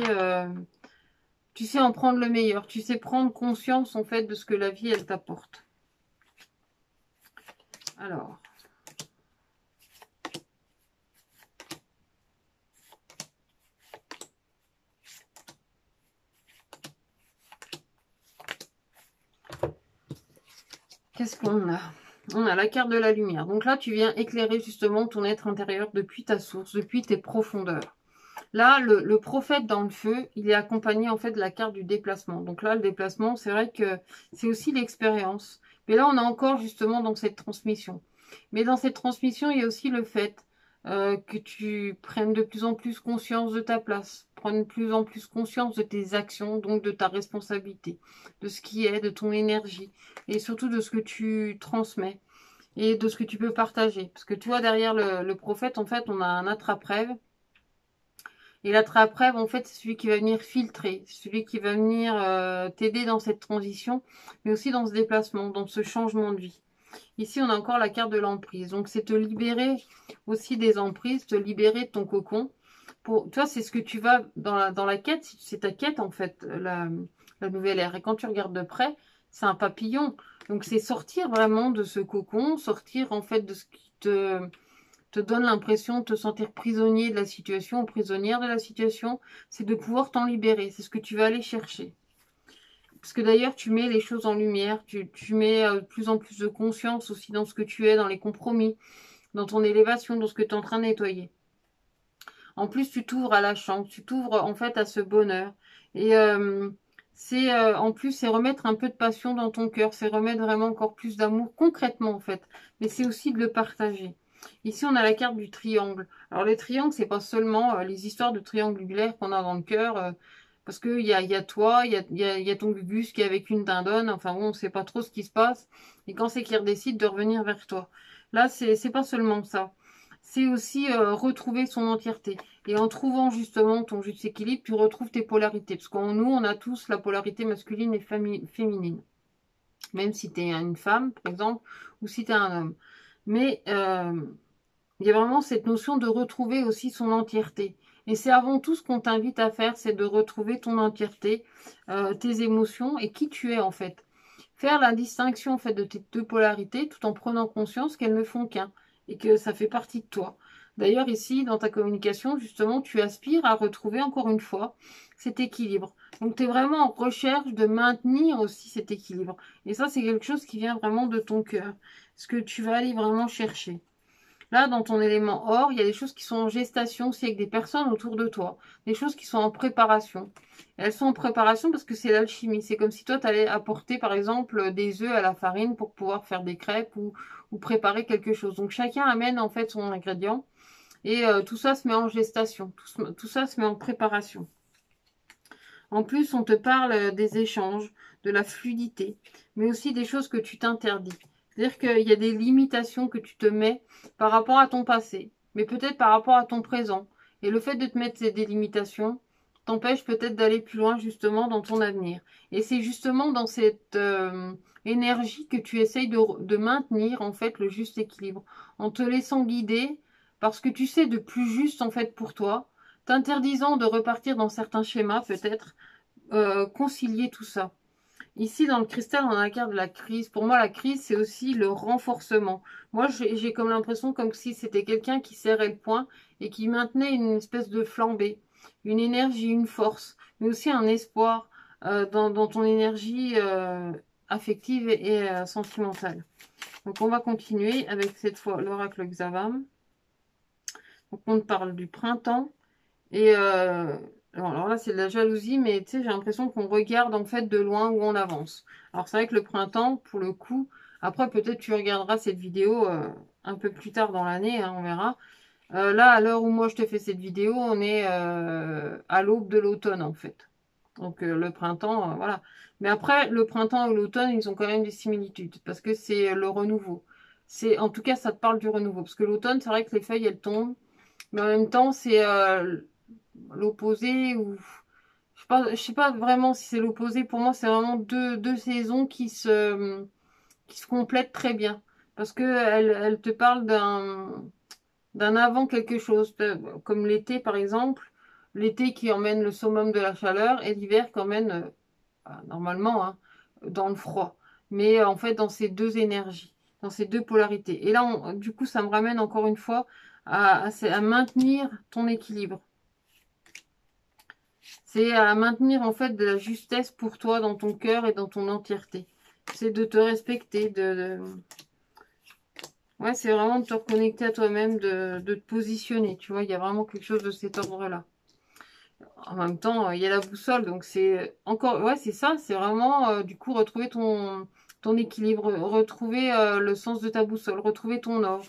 en prendre le meilleur. Tu sais prendre conscience, en fait, de ce que la vie, elle t'apporte. Alors. Qu'est-ce qu'on a? On a la carte de la lumière. Donc là, tu viens éclairer justement ton être intérieur depuis ta source, depuis tes profondeurs. Là, le prophète dans le feu, il est accompagné en fait de la carte du déplacement. Donc là, le déplacement, c'est vrai que c'est aussi l'expérience. Mais là, on est encore justement dans cette transmission. Mais dans cette transmission, il y a aussi le fait que tu prennes de plus en plus conscience de ta place, prendre de plus en plus conscience de tes actions, donc de ta responsabilité, de ce qui est, de ton énergie, et surtout de ce que tu transmets et de ce que tu peux partager. Parce que tu vois, derrière le prophète, en fait, on a un attrape-rêve. Et l'attrape-rêve, en fait, c'est celui qui va venir filtrer, celui qui va venir t'aider dans cette transition, mais aussi dans ce déplacement, dans ce changement de vie. Ici, on a encore la carte de l'emprise. Donc, c'est te libérer aussi des emprises, te libérer de ton cocon. Toi, c'est ce que tu vas dans la quête. C'est ta quête, en fait, la nouvelle ère. Et quand tu regardes de près, c'est un papillon. Donc, c'est sortir vraiment de ce cocon, sortir, en fait, de ce qui te donne l'impression de te sentir prisonnier de la situation ou prisonnière de la situation. C'est de pouvoir t'en libérer. C'est ce que tu vas aller chercher. Parce que d'ailleurs, tu mets les choses en lumière, tu mets de plus en plus de conscience aussi dans ce que tu es, dans les compromis, dans ton élévation, dans ce que tu es en train de nettoyer. En plus, tu t'ouvres à la chance, tu t'ouvres en fait à ce bonheur. Et en plus, c'est remettre un peu de passion dans ton cœur, c'est remettre vraiment encore plus d'amour concrètement en fait. Mais c'est aussi de le partager. Ici, on a la carte du triangle. Alors, les triangles, c'est pas seulement les histoires de triangulaires qu'on a dans le cœur. Parce qu'il y a toi, il y a ton Gugus qui est avec une dindonne. Enfin bon, on sait pas trop ce qui se passe. Et quand c'est qu'il décide de revenir vers toi. Là, c'est pas seulement ça. C'est aussi retrouver son entièreté. Et en trouvant justement ton juste équilibre, tu retrouves tes polarités. Parce qu'en nous, on a tous la polarité masculine et féminine. Même si tu es une femme, par exemple, ou si tu es un homme. Mais il y a vraiment cette notion de retrouver aussi son entièreté. Et c'est avant tout ce qu'on t'invite à faire, c'est de retrouver ton entièreté, tes émotions et qui tu es en fait. Faire la distinction en fait de tes deux polarités tout en prenant conscience qu'elles ne font qu'un et que ça fait partie de toi. D'ailleurs ici, dans ta communication, justement, tu aspires à retrouver encore une fois cet équilibre. Donc tu es vraiment en recherche de maintenir aussi cet équilibre. Et ça, c'est quelque chose qui vient vraiment de ton cœur. Ce que tu vas aller vraiment chercher. Là, dans ton élément or, il y a des choses qui sont en gestation aussi avec des personnes autour de toi. Des choses qui sont en préparation. Et elles sont en préparation parce que c'est l'alchimie. C'est comme si toi, tu allais apporter, par exemple, des œufs à la farine pour pouvoir faire des crêpes ou préparer quelque chose. Donc, chacun amène en fait son ingrédient. Et tout ça se met en gestation. Tout ça se met en préparation. En plus, on te parle des échanges, de la fluidité, mais aussi des choses que tu t'interdis. C'est-à-dire qu'il y a des limitations que tu te mets par rapport à ton passé, mais peut-être par rapport à ton présent. Et le fait de te mettre des limitations t'empêche peut-être d'aller plus loin justement dans ton avenir. Et c'est justement dans cette énergie que tu essayes de maintenir en fait le juste équilibre, en te laissant guider parce que tu sais de plus juste en fait pour toi, t'interdisant de repartir dans certains schémas peut-être, concilier tout ça. Ici, dans le cristal, on a la carte de la crise. Pour moi, la crise, c'est aussi le renforcement. Moi, j'ai comme l'impression comme si c'était quelqu'un qui serrait le poing et qui maintenait une espèce de flambée, une énergie, une force, mais aussi un espoir dans ton énergie affective et sentimentale. Donc, on va continuer avec cette fois l'oracle Xavam. Donc, on parle du printemps. Et alors là, c'est de la jalousie, mais tu sais, j'ai l'impression qu'on regarde en fait de loin où on avance. Alors c'est vrai que le printemps, pour le coup, après peut-être tu regarderas cette vidéo un peu plus tard dans l'année, hein, on verra. Là, à l'heure où moi je te fais cette vidéo, on est à l'aube de l'automne en fait. Donc le printemps, voilà. Mais après, le printemps et l'automne, ils ont quand même des similitudes parce que c'est le renouveau. En tout cas, ça te parle du renouveau. Parce que l'automne, c'est vrai que les feuilles, elles tombent. Mais en même temps, c'est l'opposé ou je sais pas vraiment si c'est l'opposé. Pour moi, c'est vraiment deux saisons qui se complètent très bien parce que elle te parle d'un avant quelque chose, comme l'été par exemple, l'été qui emmène le summum de la chaleur et l'hiver qui emmène normalement hein, dans le froid. Mais en fait dans ces deux énergies, dans ces deux polarités. Et là, du coup, ça me ramène encore une fois à maintenir ton équilibre. C'est à maintenir en fait de la justesse pour toi dans ton cœur et dans ton entièreté. C'est de te respecter, ouais, c'est vraiment de te reconnecter à toi-même, de te positionner. Tu vois, il y a vraiment quelque chose de cet ordre-là. En même temps, il y a la boussole, donc c'est encore, ouais, c'est ça, c'est vraiment du coup retrouver ton équilibre, retrouver le sens de ta boussole, retrouver ton or.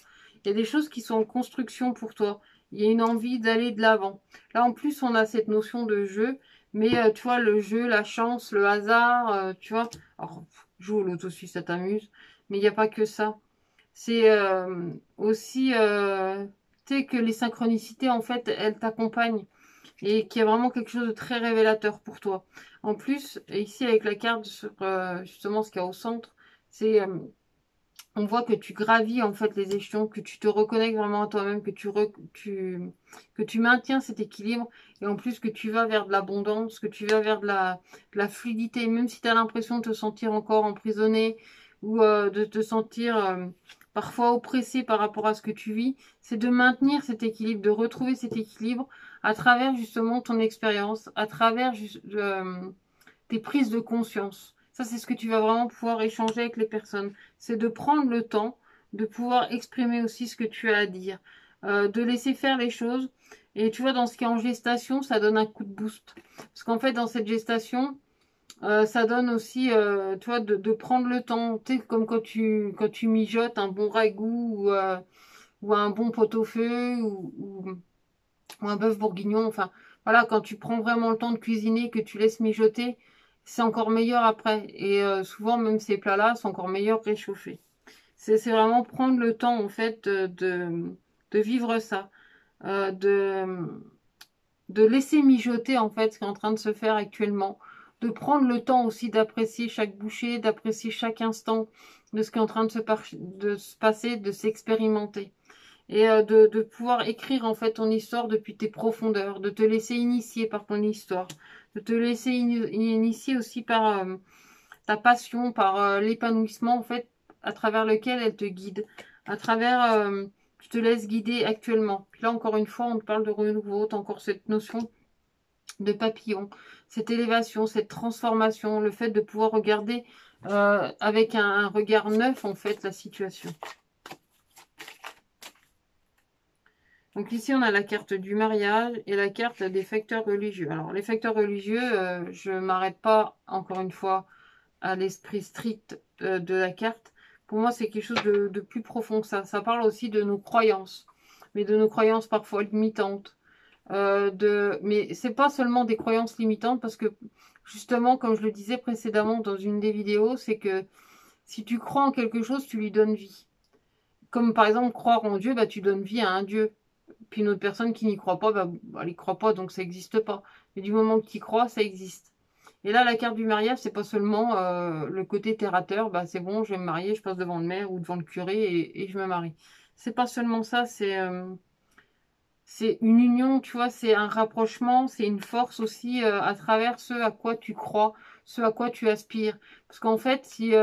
Il y a des choses qui sont en construction pour toi. Il y a une envie d'aller de l'avant. Là, en plus, on a cette notion de jeu, mais tu vois, le jeu, la chance, le hasard, tu vois. Alors, joue au loto suisse, ça t'amuse, mais il n'y a pas que ça. C'est aussi, tu sais, que les synchronicités, en fait, elles t'accompagnent et qui est vraiment quelque chose de très révélateur pour toi. En plus, ici avec la carte sur justement ce qu'il y a au centre, c'est on voit que tu gravis en fait les échelons, que tu te reconnectes vraiment à toi-même, que tu maintiens cet équilibre et en plus que tu vas vers de l'abondance, que tu vas vers de la fluidité, même si tu as l'impression de te sentir encore emprisonné ou de te sentir parfois oppressé par rapport à ce que tu vis, c'est de maintenir cet équilibre, de retrouver cet équilibre à travers justement ton expérience, à travers tes prises de conscience. Ça, c'est ce que tu vas vraiment pouvoir échanger avec les personnes. C'est de prendre le temps de pouvoir exprimer aussi ce que tu as à dire, de laisser faire les choses. Et tu vois, dans ce qui est en gestation, ça donne un coup de boost. Parce qu'en fait, dans cette gestation, ça donne aussi, tu vois, de prendre le temps. Tu sais, comme quand tu mijotes un bon ragoût ou un bon pot-au-feu ou un bœuf bourguignon. Enfin, voilà, quand tu prends vraiment le temps de cuisiner, que tu laisses mijoter, c'est encore meilleur après. Et souvent, même ces plats-là sont encore meilleurs réchauffés. C'est vraiment prendre le temps, en fait, de vivre ça. Euh, de, de laisser mijoter, en fait, ce qui est en train de se faire actuellement. De prendre le temps aussi d'apprécier chaque bouchée, d'apprécier chaque instant de ce qui est en train de se passer, de s'expérimenter et de pouvoir écrire en fait ton histoire depuis tes profondeurs, de te laisser initier par ton histoire, de te laisser initier aussi par ta passion, par l'épanouissement en fait à travers lequel elle te guide, à travers tu te laisses guider actuellement. Puis là encore une fois, on te parle de renouveau, t'as encore cette notion de papillon, cette élévation, cette transformation, le fait de pouvoir regarder avec un regard neuf en fait la situation. Donc ici, on a la carte du mariage et la carte des facteurs religieux. Alors, les facteurs religieux, je ne m'arrête pas, encore une fois, à l'esprit strict de la carte. Pour moi, c'est quelque chose de plus profond que ça. Ça parle aussi de nos croyances, mais de nos croyances parfois limitantes. Mais c'est pas seulement des croyances limitantes, parce que justement, comme je le disais précédemment dans une des vidéos, c'est que si tu crois en quelque chose, tu lui donnes vie. Comme par exemple, croire en Dieu, bah, tu donnes vie à un Dieu. Puis une autre personne qui n'y croit pas, bah, elle n'y croit pas, donc ça n'existe pas. Mais du moment que tu y crois, ça existe. Et là, la carte du mariage, c'est pas seulement le côté terre à terre, bah c'est bon, je vais me marier, je passe devant le maire ou devant le curé et je me marie. C'est pas seulement ça, c'est une union, tu vois, c'est un rapprochement, c'est une force aussi à travers ce à quoi tu crois, ce à quoi tu aspires. Parce qu'en fait, si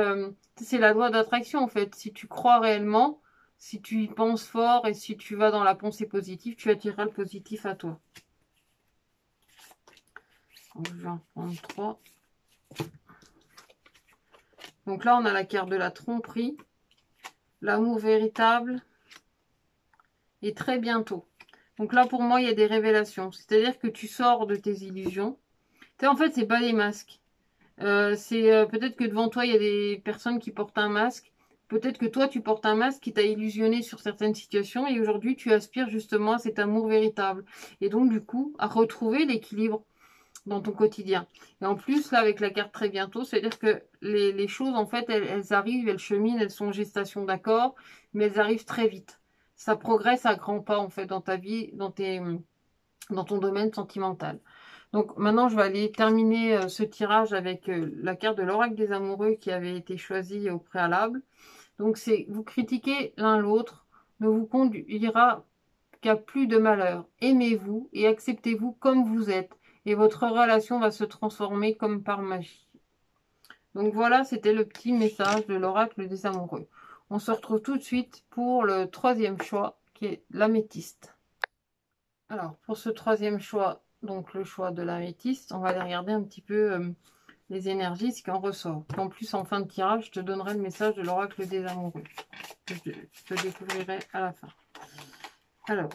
c'est la loi d'attraction, en fait, si tu crois réellement, si tu y penses fort et si tu vas dans la pensée positive, tu attireras le positif à toi. Donc, je vais en prendre 3. Donc là, on a la carte de la tromperie, l'amour véritable et très bientôt. Donc là, pour moi, il y a des révélations. C'est-à-dire que tu sors de tes illusions. Tu sais, en fait, c'est pas des masques. C'est peut-être que devant toi, il y a des personnes qui portent un masque. Peut-être que toi, tu portes un masque qui t'a illusionné sur certaines situations et aujourd'hui, tu aspires justement à cet amour véritable. Et donc, du coup, à retrouver l'équilibre dans ton quotidien. Et en plus, là, avec la carte très bientôt, c'est-à-dire que les choses, en fait, elles arrivent, elles cheminent, elles sont en gestation, d'accord, mais elles arrivent très vite. Ça progresse à grands pas, en fait, dans ta vie, dans ton domaine sentimental. Donc maintenant, je vais aller terminer ce tirage avec la carte de l'oracle des amoureux qui avait été choisie au préalable. Donc c'est vous critiquez l'un l'autre ne vous conduira qu'à plus de malheur. Aimez-vous et acceptez-vous comme vous êtes et votre relation va se transformer comme par magie. Donc voilà, c'était le petit message de l'oracle des amoureux. On se retrouve tout de suite pour le troisième choix qui est l'améthyste. Alors, pour ce troisième choix, donc le choix de l'améthyste, on va aller regarder un petit peu les énergies, ce qui en ressort. En plus, en fin de tirage, je te donnerai le message de l'oracle des amoureux. Je te découvrirai à la fin. Alors,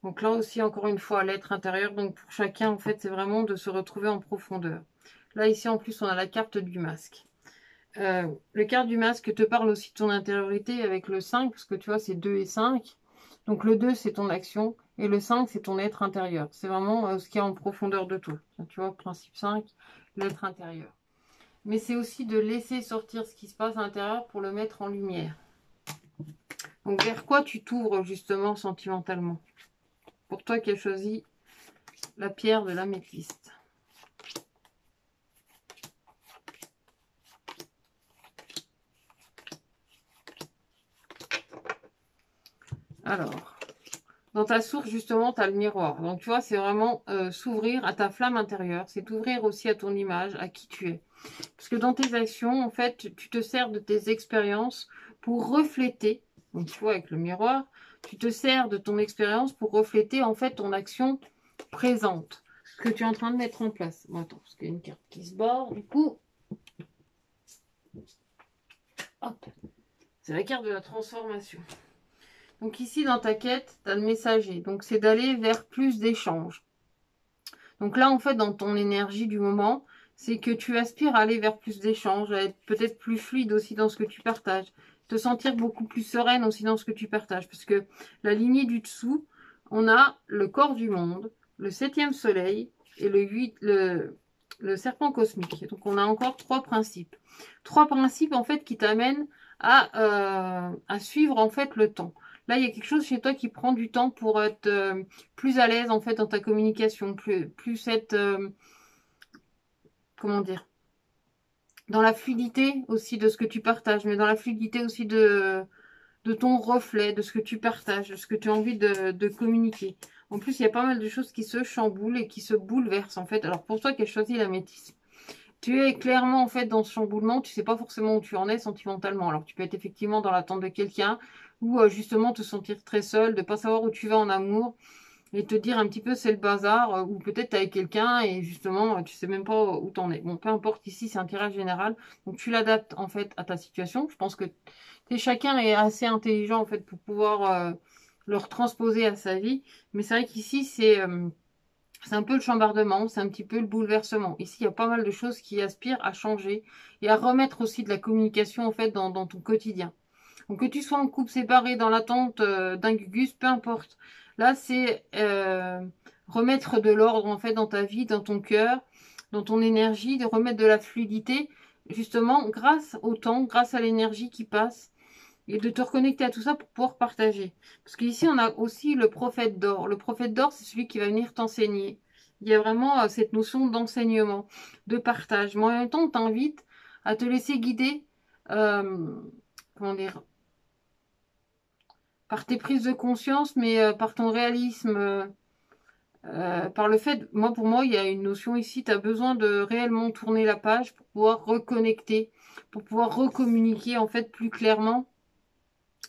donc là aussi, encore une fois, l'être intérieur. Donc pour chacun, en fait, c'est vraiment de se retrouver en profondeur. Là, ici, en plus, on a la carte du masque. Le carte du masque te parle aussi de ton intériorité avec le 5, parce que tu vois, c'est 2 et 5. Donc le 2, c'est ton action, et le 5, c'est ton être intérieur. C'est vraiment ce qu'il y a en profondeur de toi. Tu vois, principe 5, l'être intérieur. Mais c'est aussi de laisser sortir ce qui se passe à l'intérieur pour le mettre en lumière. Donc vers quoi tu t'ouvres justement sentimentalement? Pour toi qui as choisi la pierre de l'améthyste. Alors, dans ta source, justement, tu as le miroir. Donc, tu vois, c'est vraiment s'ouvrir à ta flamme intérieure. C'est t'ouvrir aussi à ton image, à qui tu es. Parce que dans tes actions, en fait, tu te sers de tes expériences pour refléter. Donc, tu vois, avec le miroir, tu te sers de ton expérience pour refléter, en fait, ton action présente. Ce que tu es en train de mettre en place. Bon, attends, parce qu'il y a une carte qui se barre. Du coup, hop, c'est la carte de la transformation. Donc ici, dans ta quête, tu as le messager. Donc, c'est d'aller vers plus d'échanges. Donc là, en fait, dans ton énergie du moment, c'est que tu aspires à aller vers plus d'échanges, à être peut-être plus fluide aussi dans ce que tu partages, te sentir beaucoup plus sereine aussi dans ce que tu partages. Parce que la lignée du dessous, on a le corps du monde, le 7e soleil et le serpent cosmique. Donc, on a encore 3 principes. 3 principes, en fait, qui t'amènent à suivre, en fait, le temps. Là, il y a quelque chose chez toi qui prend du temps pour être plus à l'aise en fait dans ta communication, plus être, comment dire, dans la fluidité aussi de ce que tu partages, mais dans la fluidité aussi de ton reflet, de ce que tu partages, de ce que tu as envie de communiquer. En plus, il y a pas mal de choses qui se chamboulent et qui se bouleversent en fait. Alors pour toi qui as choisi la métisse, tu es clairement en fait dans ce chamboulement, tu sais pas forcément où tu en es sentimentalement. Alors tu peux être effectivement dans l'attente de quelqu'un ou justement te sentir très seul, de pas savoir où tu vas en amour et te dire un petit peu c'est le bazar ou peut-être t'es avec quelqu'un et justement tu sais même pas où t'en es. Bon, peu importe, ici c'est un tirage général, donc tu l'adaptes en fait à ta situation. Je pense que tu chacun est assez intelligent en fait pour pouvoir le retransposer à sa vie. Mais c'est vrai qu'ici, c'est un peu le chambardement, c'est un petit peu le bouleversement. Ici, il y a pas mal de choses qui aspirent à changer et à remettre aussi de la communication en fait dans ton quotidien. Donc que tu sois en couple séparé, dans l'attente d'un gugus, peu importe. Là, c'est remettre de l'ordre en fait dans ta vie, dans ton cœur, dans ton énergie, de remettre de la fluidité, justement grâce au temps, grâce à l'énergie qui passe, et de te reconnecter à tout ça pour pouvoir partager. Parce qu'ici, on a aussi le prophète d'or. Le prophète d'or, c'est celui qui va venir t'enseigner. Il y a vraiment cette notion d'enseignement, de partage. Mais en même temps, on t'invite à te laisser guider, comment dire, par tes prises de conscience, mais par ton réalisme, par le fait, pour moi, il y a une notion ici, tu as besoin de réellement tourner la page pour pouvoir reconnecter, pour pouvoir recommuniquer en fait plus clairement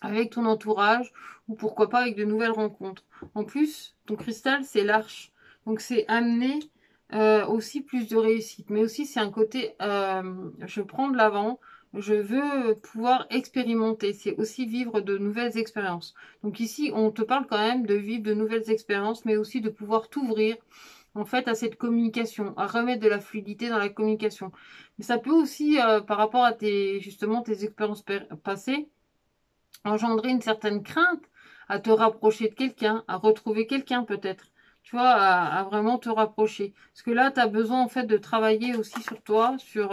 avec ton entourage ou pourquoi pas avec de nouvelles rencontres. En plus, ton cristal, c'est l'arche. Donc c'est amener aussi plus de réussite. Mais aussi c'est un côté, je prends de l'avant, je veux pouvoir expérimenter. C'est aussi vivre de nouvelles expériences. Donc ici, on te parle quand même de vivre de nouvelles expériences, mais aussi de pouvoir t'ouvrir en fait à cette communication, à remettre de la fluidité dans la communication. Mais ça peut aussi, par rapport à justement tes expériences passées, engendrer une certaine crainte à te rapprocher de quelqu'un, à retrouver quelqu'un peut-être, tu vois, à vraiment te rapprocher. Parce que là, tu as besoin en fait de travailler aussi sur toi, sur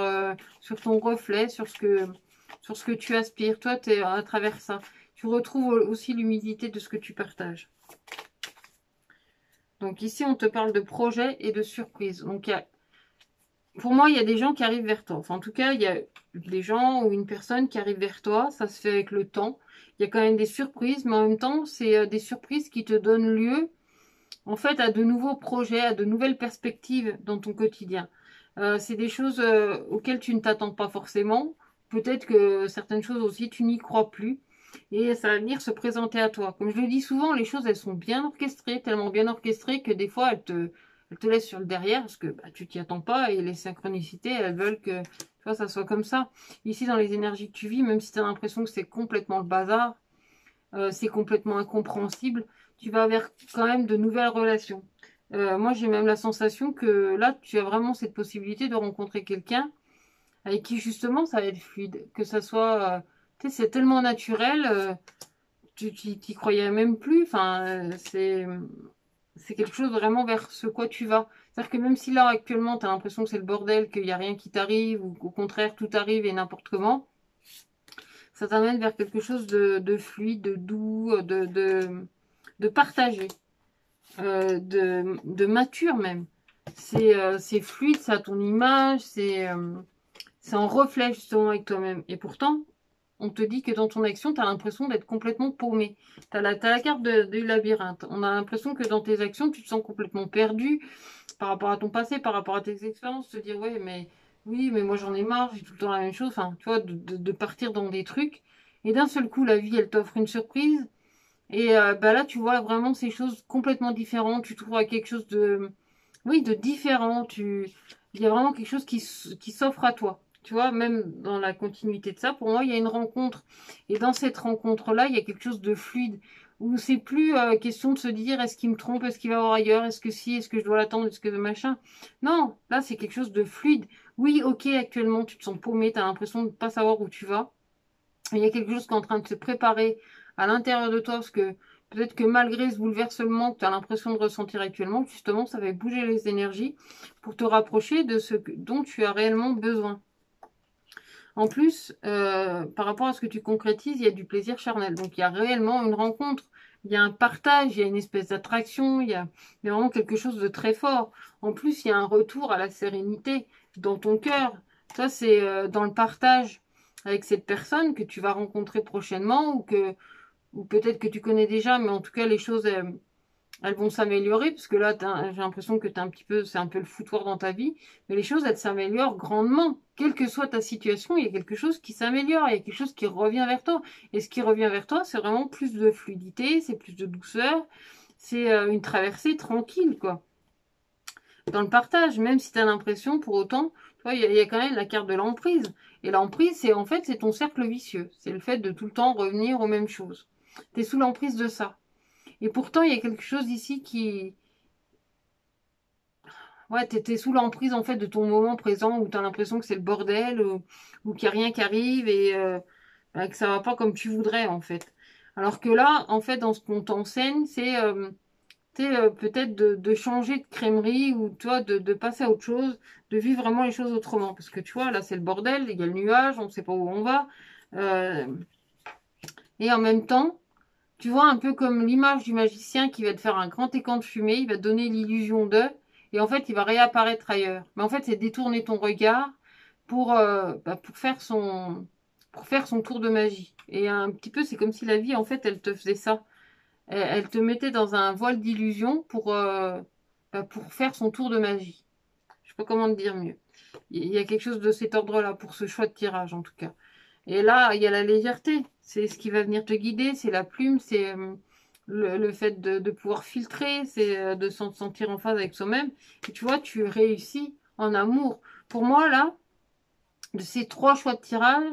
ton reflet, sur ce que tu aspires. Toi, tu es à travers ça. Tu retrouves aussi l'humilité de ce que tu partages. Donc ici, on te parle de projet et de surprise. Donc pour moi, il y a des gens qui arrivent vers toi. Enfin, en tout cas, il y a des gens ou une personne qui arrive vers toi. Ça se fait avec le temps. Il y a quand même des surprises, mais en même temps, c'est des surprises qui te donnent lieu, en fait, à de nouveaux projets, à de nouvelles perspectives dans ton quotidien. C'est des choses auxquelles tu ne t'attends pas forcément. Peut-être que certaines choses aussi, tu n'y crois plus. Et ça va venir se présenter à toi. Comme je le dis souvent, les choses, elles sont bien orchestrées, tellement bien orchestrées que des fois, elles te laissent sur le derrière parce que bah, tu t'y attends pas et les synchronicités, elles veulent que tu vois, ça soit comme ça. Ici, dans les énergies que tu vis, même si tu as l'impression que c'est complètement le bazar, c'est complètement incompréhensible, tu vas vers quand même de nouvelles relations. Moi, j'ai même la sensation que là, tu as vraiment cette possibilité de rencontrer quelqu'un avec qui, justement, ça va être fluide. Que ça soit, tu sais, c'est tellement naturel, tu t'y croyais même plus. Enfin, c'est quelque chose vraiment vers ce quoi tu vas. C'est-à-dire que même si là, actuellement, tu as l'impression que c'est le bordel, qu'il n'y a rien qui t'arrive, ou qu'au contraire, tout arrive et n'importe comment, ça t'amène vers quelque chose de fluide, de doux, de partagé, de mature même. C'est fluide, ça a ton image, c'est en reflet justement avec toi-même. Et pourtant, on te dit que dans ton action, tu as l'impression d'être complètement paumé. Tu as la carte du labyrinthe. On a l'impression que dans tes actions, tu te sens complètement perdu par rapport à ton passé, par rapport à tes expériences. Te dire, ouais, mais oui, mais moi j'en ai marre, j'ai tout le temps la même chose. Enfin, tu vois, de partir dans des trucs. Et d'un seul coup, la vie, elle t'offre une surprise. Et bah là, tu vois vraiment ces choses complètement différentes. Tu trouves quelque chose de, oui, de différent. Il y a vraiment quelque chose qui s'offre à toi. Tu vois, même dans la continuité de ça, pour moi, il y a une rencontre. Et dans cette rencontre-là, il y a quelque chose de fluide. Où c'est plus question de se dire est-ce qu'il me trompe, est-ce qu'il va voir ailleurs, est-ce que si, est-ce que je dois l'attendre, est-ce que machin. Non, là, c'est quelque chose de fluide. Oui, ok, actuellement, tu te sens paumé, tu as l'impression de ne pas savoir où tu vas. Il y a quelque chose qui est en train de se préparer à l'intérieur de toi, parce que peut-être que malgré ce bouleversement que tu as l'impression de ressentir actuellement, justement, ça va bouger les énergies pour te rapprocher de ce dont tu as réellement besoin. En plus, par rapport à ce que tu concrétises, il y a du plaisir charnel. Donc, il y a réellement une rencontre. Il y a un partage, il y a une espèce d'attraction, il y a vraiment quelque chose de très fort. En plus, il y a un retour à la sérénité dans ton cœur. Ça, c'est dans le partage avec cette personne que tu vas rencontrer prochainement ou peut-être que tu connais déjà, mais en tout cas, les choses, elles vont s'améliorer, parce que là, j'ai l'impression que c'est un peu le foutoir dans ta vie, mais les choses, elles s'améliorent grandement. Quelle que soit ta situation, il y a quelque chose qui s'améliore, il y a quelque chose qui revient vers toi. Et ce qui revient vers toi, c'est vraiment plus de fluidité, c'est plus de douceur, c'est une traversée tranquille, quoi. Dans le partage, même si tu as l'impression, pour autant, tu vois, il y a quand même la carte de l'emprise. Et l'emprise, c'est en fait, c'est ton cercle vicieux. C'est le fait de tout le temps revenir aux mêmes choses. Tu es sous l'emprise de ça. Et pourtant, il y a quelque chose ici qui... Ouais, t'es sous l'emprise en fait de ton moment présent où t'as l'impression que c'est le bordel ou qu'il n'y a rien qui arrive et bah, que ça va pas comme tu voudrais en fait. Alors que là, en fait, dans ce qu'on t'enseigne, c'est peut-être de changer de crèmerie ou toi de passer à autre chose, de vivre vraiment les choses autrement. Parce que tu vois, là c'est le bordel, il y a le nuage, on ne sait pas où on va. Euh, et en même temps, tu vois, un peu comme l'image du magicien qui va te faire un grand écran de fumée, il va te donner l'illusion de, et en fait, il va réapparaître ailleurs. Mais en fait, c'est détourner ton regard pour faire son tour de magie. Et un petit peu, c'est comme si la vie, en fait, elle te faisait ça. Elle te mettait dans un voile d'illusion pour faire son tour de magie. Je sais pas comment te dire mieux. Il y a quelque chose de cet ordre-là pour ce choix de tirage, en tout cas. Et là, il y a la légèreté. C'est ce qui va venir te guider, c'est la plume, c'est le fait de pouvoir filtrer, c'est de se sentir en phase avec soi-même. Et tu vois, tu réussis en amour. Pour moi, là, de ces trois choix de tirage,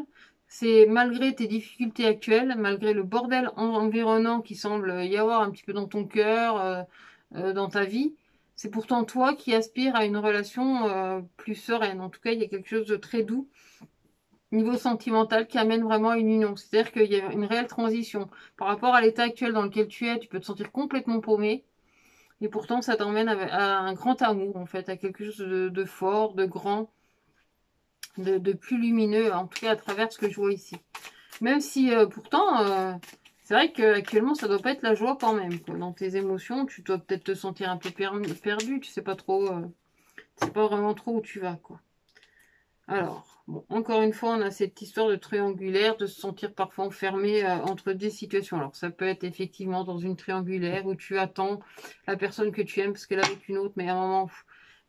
c'est malgré tes difficultés actuelles, malgré le bordel environnant qui semble y avoir un petit peu dans ton cœur, dans ta vie, c'est pourtant toi qui aspires à une relation plus sereine. En tout cas, il y a quelque chose de très doux niveau sentimental qui amène vraiment à une union. C'est-à-dire qu'il y a une réelle transition. Par rapport à l'état actuel dans lequel tu es, tu peux te sentir complètement paumé. Et pourtant, ça t'emmène à un grand amour, en fait, à quelque chose de fort, de grand, de plus lumineux, en tout cas à travers ce que je vois ici. Même si, pourtant, c'est vrai qu'actuellement, ça doit pas être la joie quand même, quoi. Dans tes émotions, tu dois peut-être te sentir un peu perdu, tu sais pas trop, tu sais pas vraiment trop où tu vas, quoi. Alors, bon, encore une fois, on a cette histoire de triangulaire, de se sentir parfois enfermé entre des situations. Alors, ça peut être effectivement dans une triangulaire où tu attends la personne que tu aimes parce qu'elle est avec une autre, mais à un moment,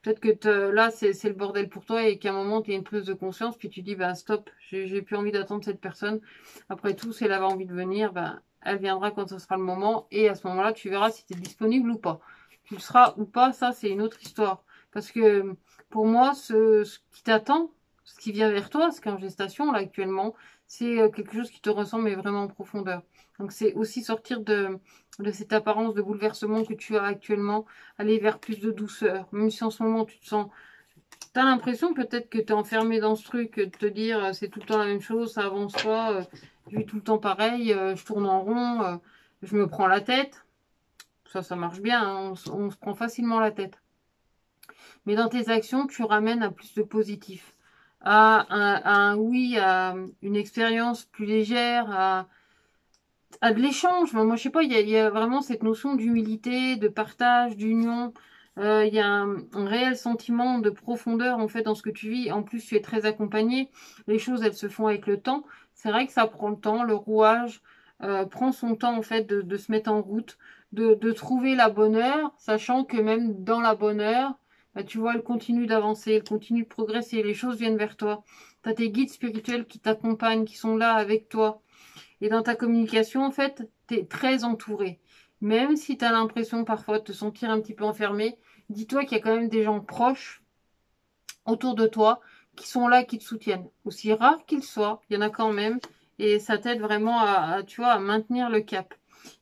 peut-être que là, c'est le bordel pour toi et qu'à un moment, tu as une prise de conscience, puis tu dis, bah stop, j'ai plus envie d'attendre cette personne. Après tout, si elle avait envie de venir, bah, elle viendra quand ce sera le moment et à ce moment-là, tu verras si tu es disponible ou pas. Tu le seras ou pas, ça, c'est une autre histoire. Parce que pour moi, ce qui t'attend, ce qui vient vers toi, ce qui est en gestation là actuellement, c'est quelque chose qui te ressemble mais vraiment en profondeur. Donc c'est aussi sortir de cette apparence de bouleversement que tu as actuellement, aller vers plus de douceur. Même si en ce moment tu te sens, t'as l'impression peut-être que tu es enfermé dans ce truc, de te dire c'est tout le temps la même chose, ça avance pas, je vis tout le temps pareil, je tourne en rond, je me prends la tête. Ça marche bien, hein, on se prend facilement la tête. Mais dans tes actions, tu ramènes à plus de positif, oui, à une expérience plus légère, à de l'échange. Moi, je sais pas, il y a vraiment cette notion d'humilité, de partage, d'union. Il y a un réel sentiment de profondeur en fait dans ce que tu vis. En plus, tu es très accompagné. Les choses, elles se font avec le temps. C'est vrai que ça prend le temps. Le rouage prend son temps en fait de se mettre en route, de trouver la bonne heure, sachant que même dans la bonne heure, bah, tu vois, elle continue d'avancer, elle continue de progresser. Les choses viennent vers toi. Tu as tes guides spirituels qui t'accompagnent, qui sont là avec toi. Et dans ta communication, en fait, tu es très entouré. Même si tu as l'impression parfois de te sentir un petit peu enfermé, dis-toi qu'il y a quand même des gens proches autour de toi qui sont là, qui te soutiennent. Aussi rare qu'ils soient, il y en a quand même. Et ça t'aide vraiment tu vois, à maintenir le cap.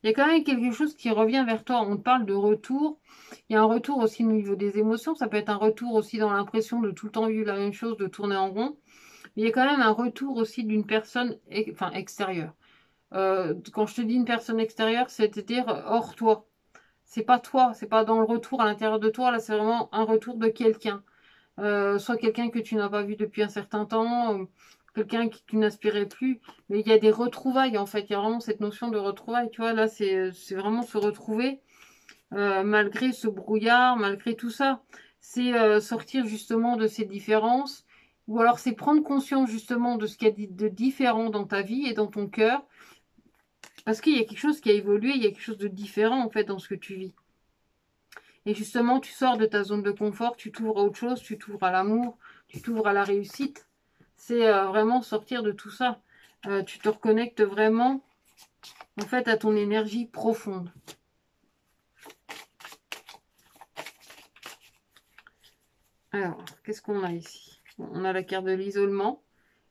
Il y a quand même quelque chose qui revient vers toi. On te parle de retour. Il y a un retour aussi au niveau des émotions. Ça peut être un retour aussi dans l'impression de tout le temps vivre la même chose, de tourner en rond. Mais il y a quand même un retour aussi d'une personne extérieure. Quand je te dis une personne extérieure, c'est-à-dire hors toi. C'est pas toi, c'est pas dans le retour à l'intérieur de toi, là c'est vraiment un retour de quelqu'un. Soit quelqu'un que tu n'as pas vu depuis un certain temps, quelqu'un qui tu n'aspirais plus. Mais il y a des retrouvailles en fait, il y a vraiment cette notion de retrouvailles, tu vois, là c'est vraiment se retrouver malgré ce brouillard, malgré tout ça. C'est sortir justement de ces différences, ou alors c'est prendre conscience justement de ce qu'il y a de différent dans ta vie et dans ton cœur, parce qu'il y a quelque chose qui a évolué, il y a quelque chose de différent en fait dans ce que tu vis. Et justement, tu sors de ta zone de confort, tu t'ouvres à autre chose, tu t'ouvres à l'amour, tu t'ouvres à la réussite. C'est vraiment sortir de tout ça. Tu te reconnectes vraiment en fait à ton énergie profonde. Alors, qu'est-ce qu'on a ici? Bon, on a la carte de l'isolement.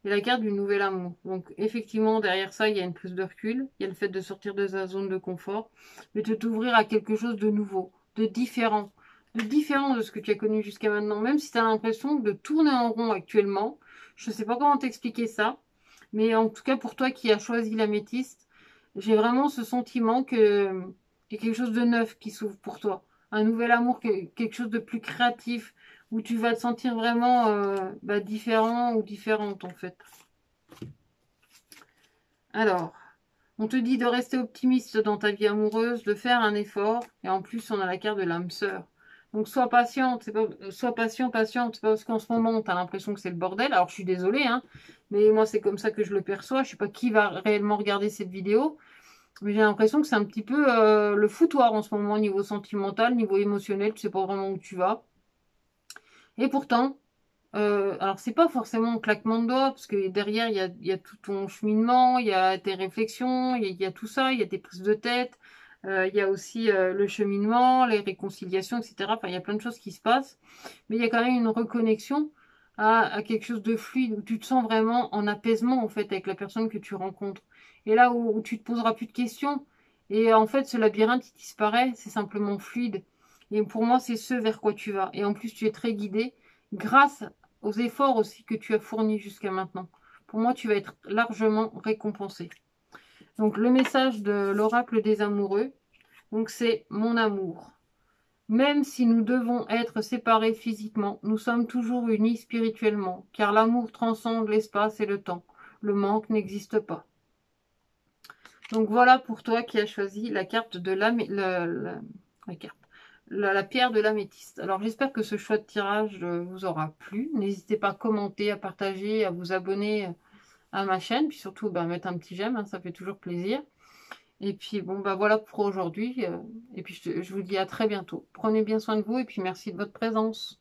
et la carte du nouvel amour. Donc effectivement, derrière ça, il y a une prise de recul, il y a le fait de sortir de sa zone de confort, mais de t'ouvrir à quelque chose de nouveau, de différent de ce que tu as connu jusqu'à maintenant, même si tu as l'impression de tourner en rond actuellement. Je ne sais pas comment t'expliquer ça, mais en tout cas pour toi qui as choisi l'améthyste, j'ai vraiment ce sentiment que qu'il y a quelque chose de neuf qui s'ouvre pour toi. Un nouvel amour, quelque chose de plus créatif, où tu vas te sentir vraiment différent ou différente en fait. Alors, on te dit de rester optimiste dans ta vie amoureuse, de faire un effort, et en plus on a la carte de l'âme sœur. Donc sois patiente, sois patiente, c'est pas parce qu'en ce moment tu as l'impression que c'est le bordel. Alors je suis désolée, hein, mais moi c'est comme ça que je le perçois. Je sais pas qui va réellement regarder cette vidéo, mais j'ai l'impression que c'est un petit peu le foutoir en ce moment, niveau sentimental, niveau émotionnel, tu sais pas vraiment où tu vas. Et pourtant, alors c'est pas forcément un claquement de doigts, parce que derrière il y a tout ton cheminement, il y a tes réflexions, il y a tout ça, il y a tes prises de tête, il y a aussi le cheminement, les réconciliations, etc. Enfin, il y a plein de choses qui se passent, mais il y a quand même une reconnexion à quelque chose de fluide, où tu te sens vraiment en apaisement en fait avec la personne que tu rencontres. Et là où tu te poseras plus de questions, et en fait ce labyrinthe il disparaît, c'est simplement fluide. Et pour moi c'est ce vers quoi tu vas. Et en plus tu es très guidé grâce aux efforts aussi que tu as fournis jusqu'à maintenant. Pour moi, tu vas être largement récompensé. Donc, le message de l'oracle des amoureux, donc c'est mon amour. Même si nous devons être séparés physiquement, nous sommes toujours unis spirituellement, car l'amour transcende l'espace et le temps. Le manque n'existe pas. Donc voilà pour toi qui as choisi la carte de la pierre de l'améthyste. Alors j'espère que ce choix de tirage vous aura plu. N'hésitez pas à commenter, à partager, à vous abonner à ma chaîne. Puis surtout, mettre un petit j'aime, hein, ça fait toujours plaisir. Et puis bon, voilà pour aujourd'hui. Et puis je vous dis à très bientôt. Prenez bien soin de vous et puis merci de votre présence.